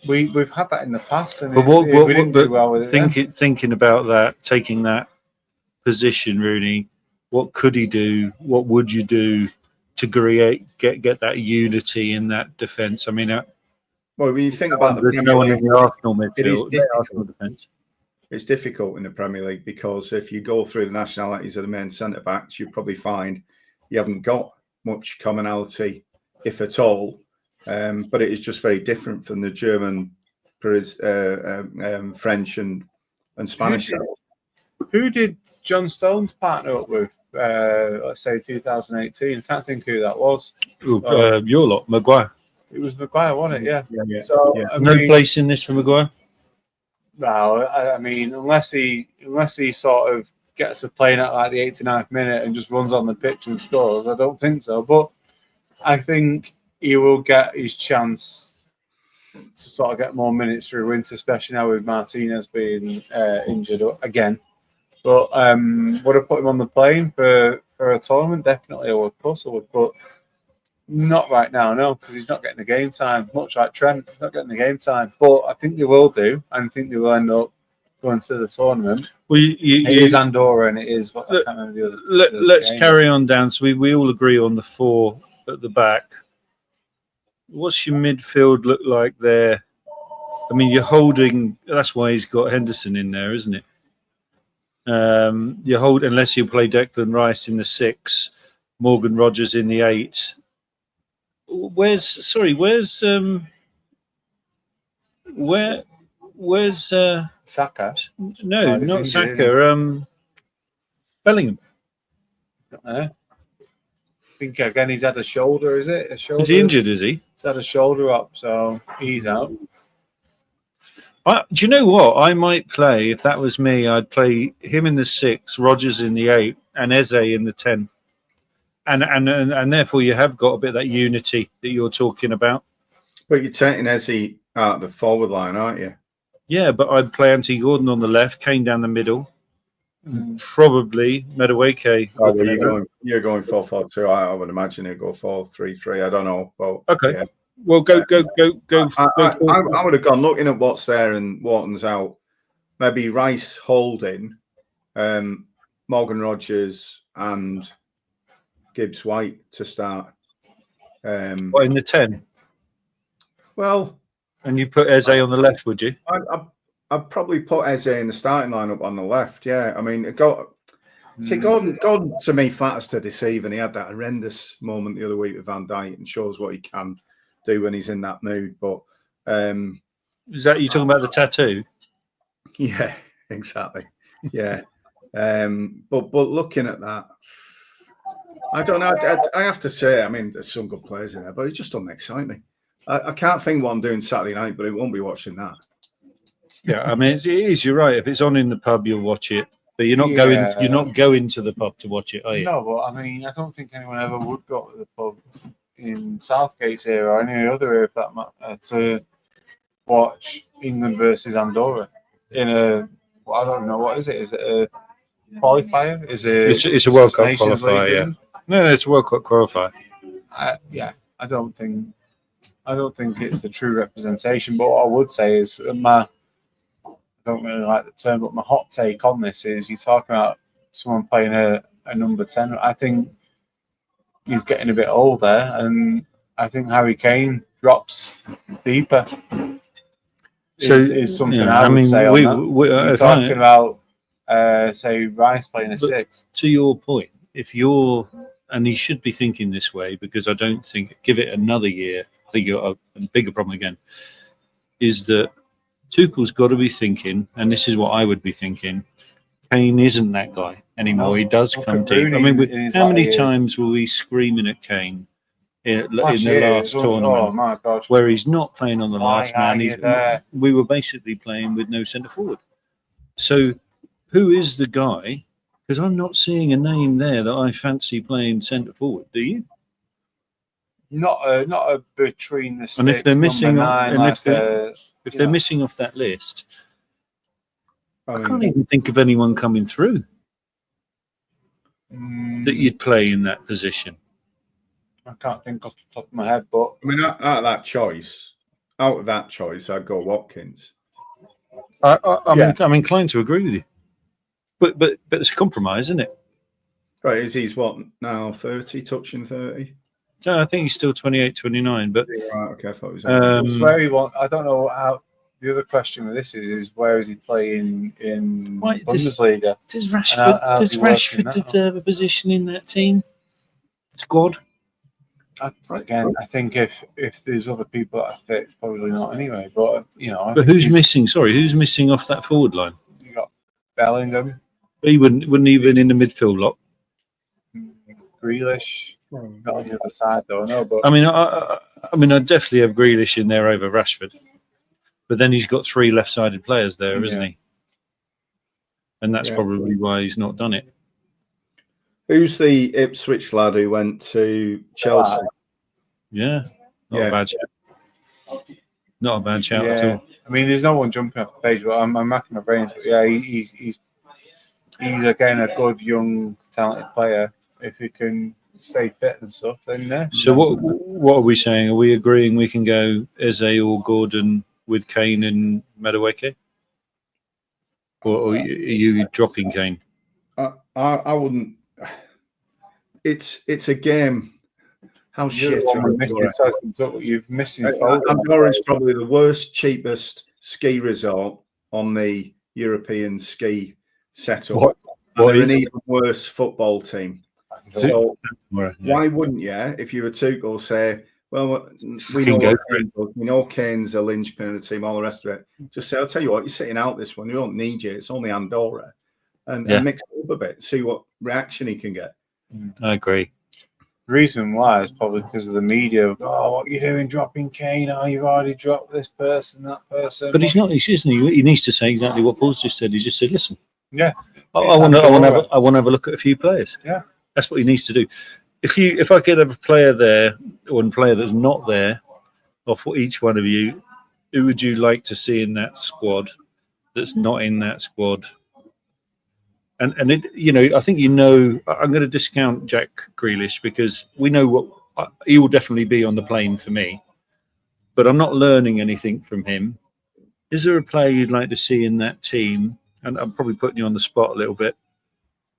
Speaker 2: we've had that in the past, and
Speaker 1: But
Speaker 2: we didn't do well with it.
Speaker 1: Thinking about that, taking that position, Rooney, what could he do? What would you do to get that unity in that defence? I mean,
Speaker 3: well, when you think about the
Speaker 1: there's
Speaker 3: Premier
Speaker 1: no one
Speaker 3: League,
Speaker 1: in the Arsenal
Speaker 3: it is
Speaker 1: midfield,
Speaker 3: difficult.
Speaker 1: Arsenal defence.
Speaker 3: It's difficult in the Premier League because if you go through the nationalities of the main centre backs, you probably find you haven't got much commonality, if at all. But it is just very different from the German, French, and Spanish.
Speaker 2: Who did John Stones partner up with? Let's say 2018. I can't think who that was.
Speaker 1: Your lot, Maguire.
Speaker 2: It was Maguire, wasn't it? Yeah.
Speaker 3: Yeah.
Speaker 2: So
Speaker 3: Yeah.
Speaker 1: No place in this for Maguire.
Speaker 2: No, I mean, unless he sort of gets a playing at like the 89th minute and just runs on the pitch and scores, I don't think so. But I think he will get his chance to sort of get more minutes through winter, especially now with Martinez being injured again. But would I put him on the plane for a tournament? Definitely, I would. Of course, I would. But not right now, no, because he's not getting the game time. Much like Trent, not getting the game time. But I think they will do, and I think they will end up going to the tournament.
Speaker 1: Well,
Speaker 2: it is Andorra, and it is. I can't remember the other.
Speaker 1: Let's carry on down. So we all agree on the four at the back. What's your midfield look like there? I mean, you're holding. That's why he's got Henderson in there, isn't it? You hold unless you play Declan Rice in the 6, Morgan Rogers in the 8. Where's Saka? No, not Saka. Bellingham.
Speaker 2: I think again he's had a shoulder. Is it a shoulder?
Speaker 1: Is he injured? Is he?
Speaker 2: He's had a shoulder up, so he's out.
Speaker 1: Do you know what? I might play, if that was me, I'd play him in the 6, Rogers in the 8, and Eze in the 10. And therefore you have got a bit of that unity that you're talking about.
Speaker 3: But you're taking Eze out of the forward line, aren't you?
Speaker 1: Yeah, but I'd play Anthony Gordon on the left, Kane down the middle, probably Madueke.
Speaker 3: Oh, well, you're going 4-4-2. I would imagine he'd go 4-3-3. I don't know. But,
Speaker 1: okay.
Speaker 3: Yeah.
Speaker 1: Well, go.
Speaker 3: I would have gone looking at what's there and Wharton's out. Maybe Rice holding, Morgan Rogers and Gibbs White to start.
Speaker 1: What, in the 10?
Speaker 3: Well,
Speaker 1: and you put Eze on the left, would you?
Speaker 3: I'd probably put Eze in the starting lineup on the left. Yeah, I mean, Gordon to me flatters to deceive, and he had that horrendous moment the other week with Van Dijk and shows what he can do when he's in that mood. But
Speaker 1: is that you talking about the tattoo?
Speaker 3: Yeah, exactly. Yeah, but looking at that, I don't know. I have to say, I mean, there's some good players in there, but it just doesn't excite me. I can't think what I'm doing Saturday night, but I won't be watching that.
Speaker 1: Yeah, I mean, it is. You're right. If it's on in the pub, you'll watch it. But you're not going. You're not going to the pub to watch it, are you?
Speaker 2: No, but I mean, I don't think anyone ever would go to the pub in Southgate's era or any other era, for that matter, to watch England versus Andorra in a. Well, I don't know, what is it? Is it a qualifier? It's a
Speaker 1: World Cup qualifier. Yeah. No, it's a World Cup qualifier.
Speaker 2: I don't think it's a true representation. But what I would say is I don't really like the term, but my hot take on this is you're talking about someone playing a number 10. I think he's getting a bit older, and I think Harry Kane drops deeper.
Speaker 1: So
Speaker 2: is something I would say on that. We're talking about, say, Rice playing a 6.
Speaker 1: To your point, and he should be thinking this way, because I don't think, give it another year, I think you're a bigger problem again, is that Tuchel's got to be thinking, and this is what I would be thinking, Kane isn't that guy anymore. He does come deep. I mean, how many times were we screaming at Kane in the last tournament?
Speaker 2: Oh my God!
Speaker 1: Where he's not playing on the last man. We were basically playing with no centre forward. So, who is the guy? Because I'm not seeing a name there that I fancy playing centre forward. Do you?
Speaker 2: Not a between the sticks.
Speaker 1: And if they're missing, if they're
Speaker 2: know.
Speaker 1: missing off that list, I
Speaker 3: mean,
Speaker 1: can't even think of anyone coming through that you'd play in that position.
Speaker 2: I can't think off the top of my head, but
Speaker 3: I mean, out of that choice, I'd go Watkins.
Speaker 1: I'm inclined to agree with you, but it's a compromise, isn't it?
Speaker 3: Right, he's what now? 30, touching 30.
Speaker 1: No, I think he's still 28, 29. But
Speaker 3: right, okay, I thought it was.
Speaker 2: It's where he wants. I don't know how. The other question with this is where is he playing in Bundesliga?
Speaker 1: Does Rashford deserve a position in that team squad?
Speaker 2: Again, I think if there's other people that are fit, probably not anyway. But
Speaker 1: but who's missing? Sorry, who's missing off that forward line?
Speaker 2: You got Bellingham.
Speaker 1: He wouldn't even in the midfield lot.
Speaker 2: Grealish. Not on the other side though. No, but
Speaker 1: I mean, I'd definitely have Grealish in there over Rashford. But then he's got 3 left-sided players there, isn't he? And that's probably why he's not done it.
Speaker 3: Who's the Ipswich lad who went to Chelsea?
Speaker 1: Yeah, not a bad shout. Not a bad shout at all.
Speaker 2: I mean, there's no one jumping off the page, but I'm racking my brains. But yeah, he's again a good young talented player. If he can stay fit and stuff, then yeah.
Speaker 1: So what are we saying? Are we agreeing we can go Eze or Gordon with Kane and Madueke? Or are you dropping Kane?
Speaker 3: I wouldn't. It's a game. How shit!
Speaker 2: You've missing.
Speaker 3: Andorra's probably the worst, cheapest ski resort on the European ski setup. They're an even worse football team. So why wouldn't you, if you were Tuchel, say, well, we know Kane's a linchpin of the team, all the rest of it. Just say, I'll tell you what, you're sitting out this one. You don't need you. It's only Andorra. And mix it up a bit. See what reaction he can get.
Speaker 1: I agree.
Speaker 2: The reason why is probably because of the media. Oh, what are you doing dropping Kane? Oh, you've already dropped this person, that person.
Speaker 1: But he's not, isn't he? He needs to say exactly what Paul's just said. He just said, listen.
Speaker 2: Yeah.
Speaker 1: I want to have a look at a few players.
Speaker 2: Yeah.
Speaker 1: That's what he needs to do. If I could have a player there, or a player that's not there, or for each one of you, who would you like to see in that squad that's not in that squad? And it, I think I'm going to discount Jack Grealish because we know what he will definitely be on the plane for me, but I'm not learning anything from him. Is there a player you'd like to see in that team? And I'm probably putting you on the spot a little bit,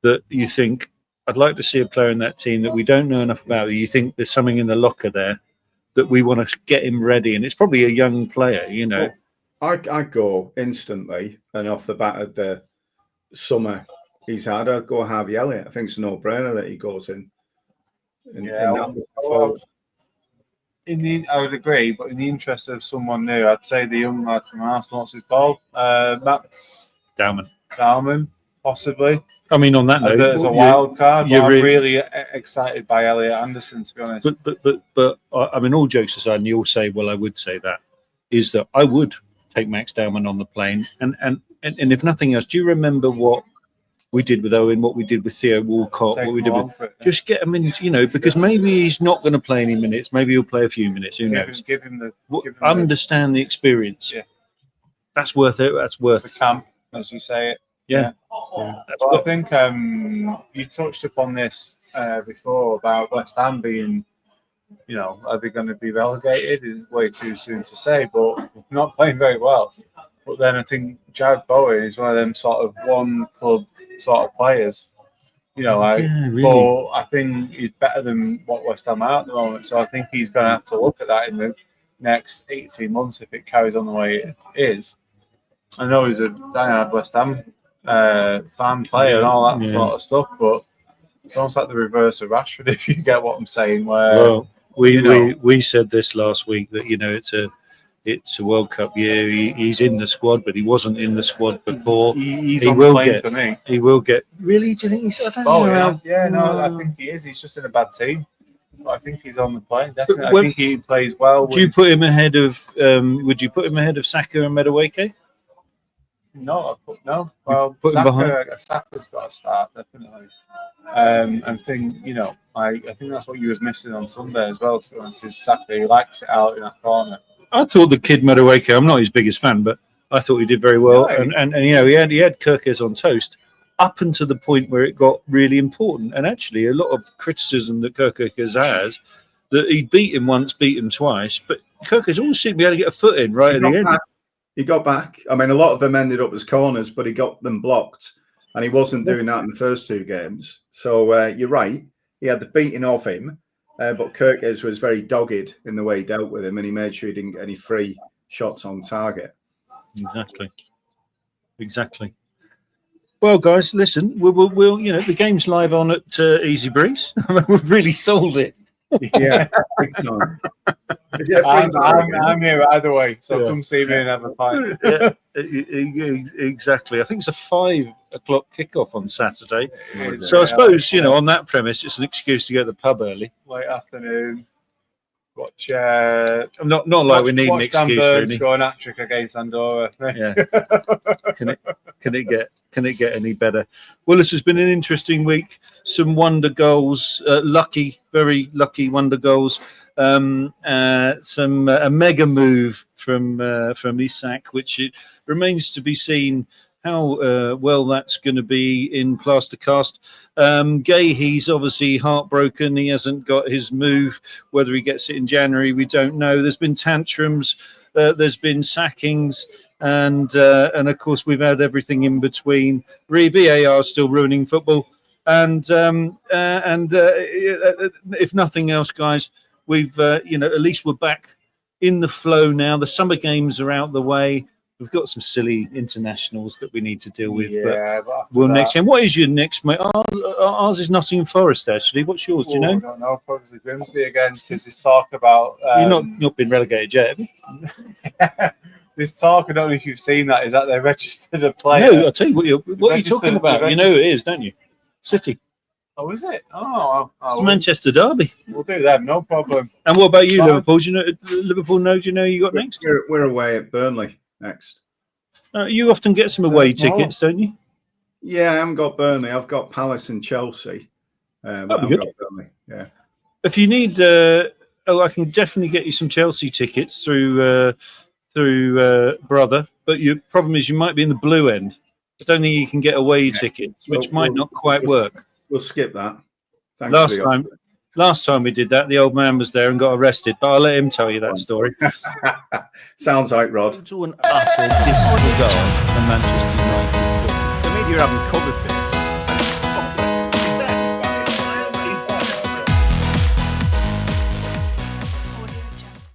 Speaker 1: that you think, I'd like to see a player in that team that we don't know enough about. You think there's something in the locker there that we want to get him ready, and it's probably a young player,
Speaker 3: I'd go instantly, and off the bat of the summer he's had, I'd go Harvey Elliott. I think it's a no-brainer that he goes in.
Speaker 2: I would agree, but in the interest of someone new, I'd say the young lad from Arsenal, what's his called? Max Daumann, possibly.
Speaker 1: I mean, on that note,
Speaker 2: as a wild card, but I'm really excited by Elliot Anderson, to be honest.
Speaker 1: But I mean, all jokes aside, and you'll say, well, I would say that, is that I would take Max Daumann on the plane. And if nothing else, do you remember what we did with Owen, what we did with Theo Walcott, what we did with... Just get him in, because maybe he's not going to play any minutes. Maybe he'll play a few minutes. Who knows? Understand the experience.
Speaker 2: Yeah.
Speaker 1: That's worth it. That's worth...
Speaker 2: The camp, as you say it.
Speaker 1: Yeah.
Speaker 2: I think you touched upon this before about West Ham being, are they going to be relegated? It's way too soon to say, but not playing very well. But then I think Jared Bowen is one of them sort of one club sort of players. Really. But I think he's better than what West Ham are at the moment. So I think he's going to have to look at that in the next 18 months if it carries on the way it is. I know he's a diehard West Ham fan player and all that sort of stuff, but it's almost like the reverse of Rashford, if you get what I'm saying. Where
Speaker 1: we said this last week that it's a World Cup year. He's in the squad, but he wasn't in the squad before.
Speaker 2: He will get for me.
Speaker 1: He will get. Really? Do you think he's? I don't know.
Speaker 2: I think he is. He's just in a bad team. But I think he's on the plane. Definitely. I think he plays well.
Speaker 1: Do you put him ahead of? Would you put him ahead of Saka and Madueke?
Speaker 2: No, well,
Speaker 1: Put him behind.
Speaker 2: Saka's got to start, definitely. And I think that's what you was missing on Sunday as well, to be honest, is Saka. He likes it out in that corner.
Speaker 1: I thought the kid Madueke, I'm not his biggest fan, but I thought he did very well.
Speaker 2: Yeah,
Speaker 1: and he had Gyökeres on toast up until the point where it got really important. And actually, a lot of criticism that Gyökeres has, that he beat him once, beat him twice, but Gyökeres always seemed to be able to get a foot in right at the end.
Speaker 3: He got back. I mean, a lot of them ended up as corners, but he got them blocked. And he wasn't doing that in the first two games. So you're right. He had the beating of him, but Gyökeres was very dogged in the way he dealt with him, and he made sure he didn't get any free shots on target.
Speaker 1: Exactly. Well, guys, listen, we'll the game's live on at Easy Breeze. We've really sold it.
Speaker 3: Yeah, big time.
Speaker 2: I'm here either way, so come see me and have a pint.
Speaker 1: Yeah, exactly. I think it's a 5 o'clock kickoff on Saturday. So I suppose, on that premise, it's an excuse to go to the pub early.
Speaker 2: Late afternoon. Watch.
Speaker 1: Not like we need an excuse.
Speaker 2: Dan Burns score an hat-trick against Andorra.
Speaker 1: Yeah. Can it get any better? Well, this has been an interesting week. Some wonder goals, very lucky wonder goals. A mega move from Isak, which it remains to be seen how well that's going to be in plaster cast. Guehi's obviously heartbroken. He hasn't got his move. Whether he gets it in January, we don't know. There's been tantrums. There's been sackings. And of course, we've had everything in between. VAR still ruining football. And if nothing else, guys, we've, at least we're back in the flow now. The summer games are out the way. We've got some silly internationals that we need to deal with.
Speaker 2: Yeah,
Speaker 1: but we'll next time. What is your next, mate? Ours is Nottingham Forest, actually. What's yours? Do you know?
Speaker 2: I don't know. Probably Grimsby again, because there's talk about.
Speaker 1: You're not been relegated yet, have you?
Speaker 2: There's talk. I don't know if you've seen that. Is that they registered a player?
Speaker 1: No, I'll tell you what you're talking about. You know who it is, don't you? City.
Speaker 2: Oh, is it? Oh,
Speaker 1: it's Manchester Derby.
Speaker 2: We'll do that. No problem.
Speaker 1: And what about you, Liverpool? Do you know Liverpool? Do you know you got next?
Speaker 3: We're away at Burnley next.
Speaker 1: You often get some away tickets, don't you?
Speaker 3: Yeah, I haven't got Burnley. I've got Palace and Chelsea.
Speaker 1: That'd be good.
Speaker 3: Got Burnley. Yeah.
Speaker 1: If you need, I can definitely get you some Chelsea tickets through Brother. But your problem is you might be in the blue end. I don't think you can get away tickets, which might not quite work.
Speaker 3: We'll skip that. Thanks
Speaker 1: Last time we did that, the old man was there and got arrested, but I'll let him tell you that story.
Speaker 3: Sounds like Rod.
Speaker 1: To an utter disregard for Manchester United.
Speaker 3: The media haven't covered this.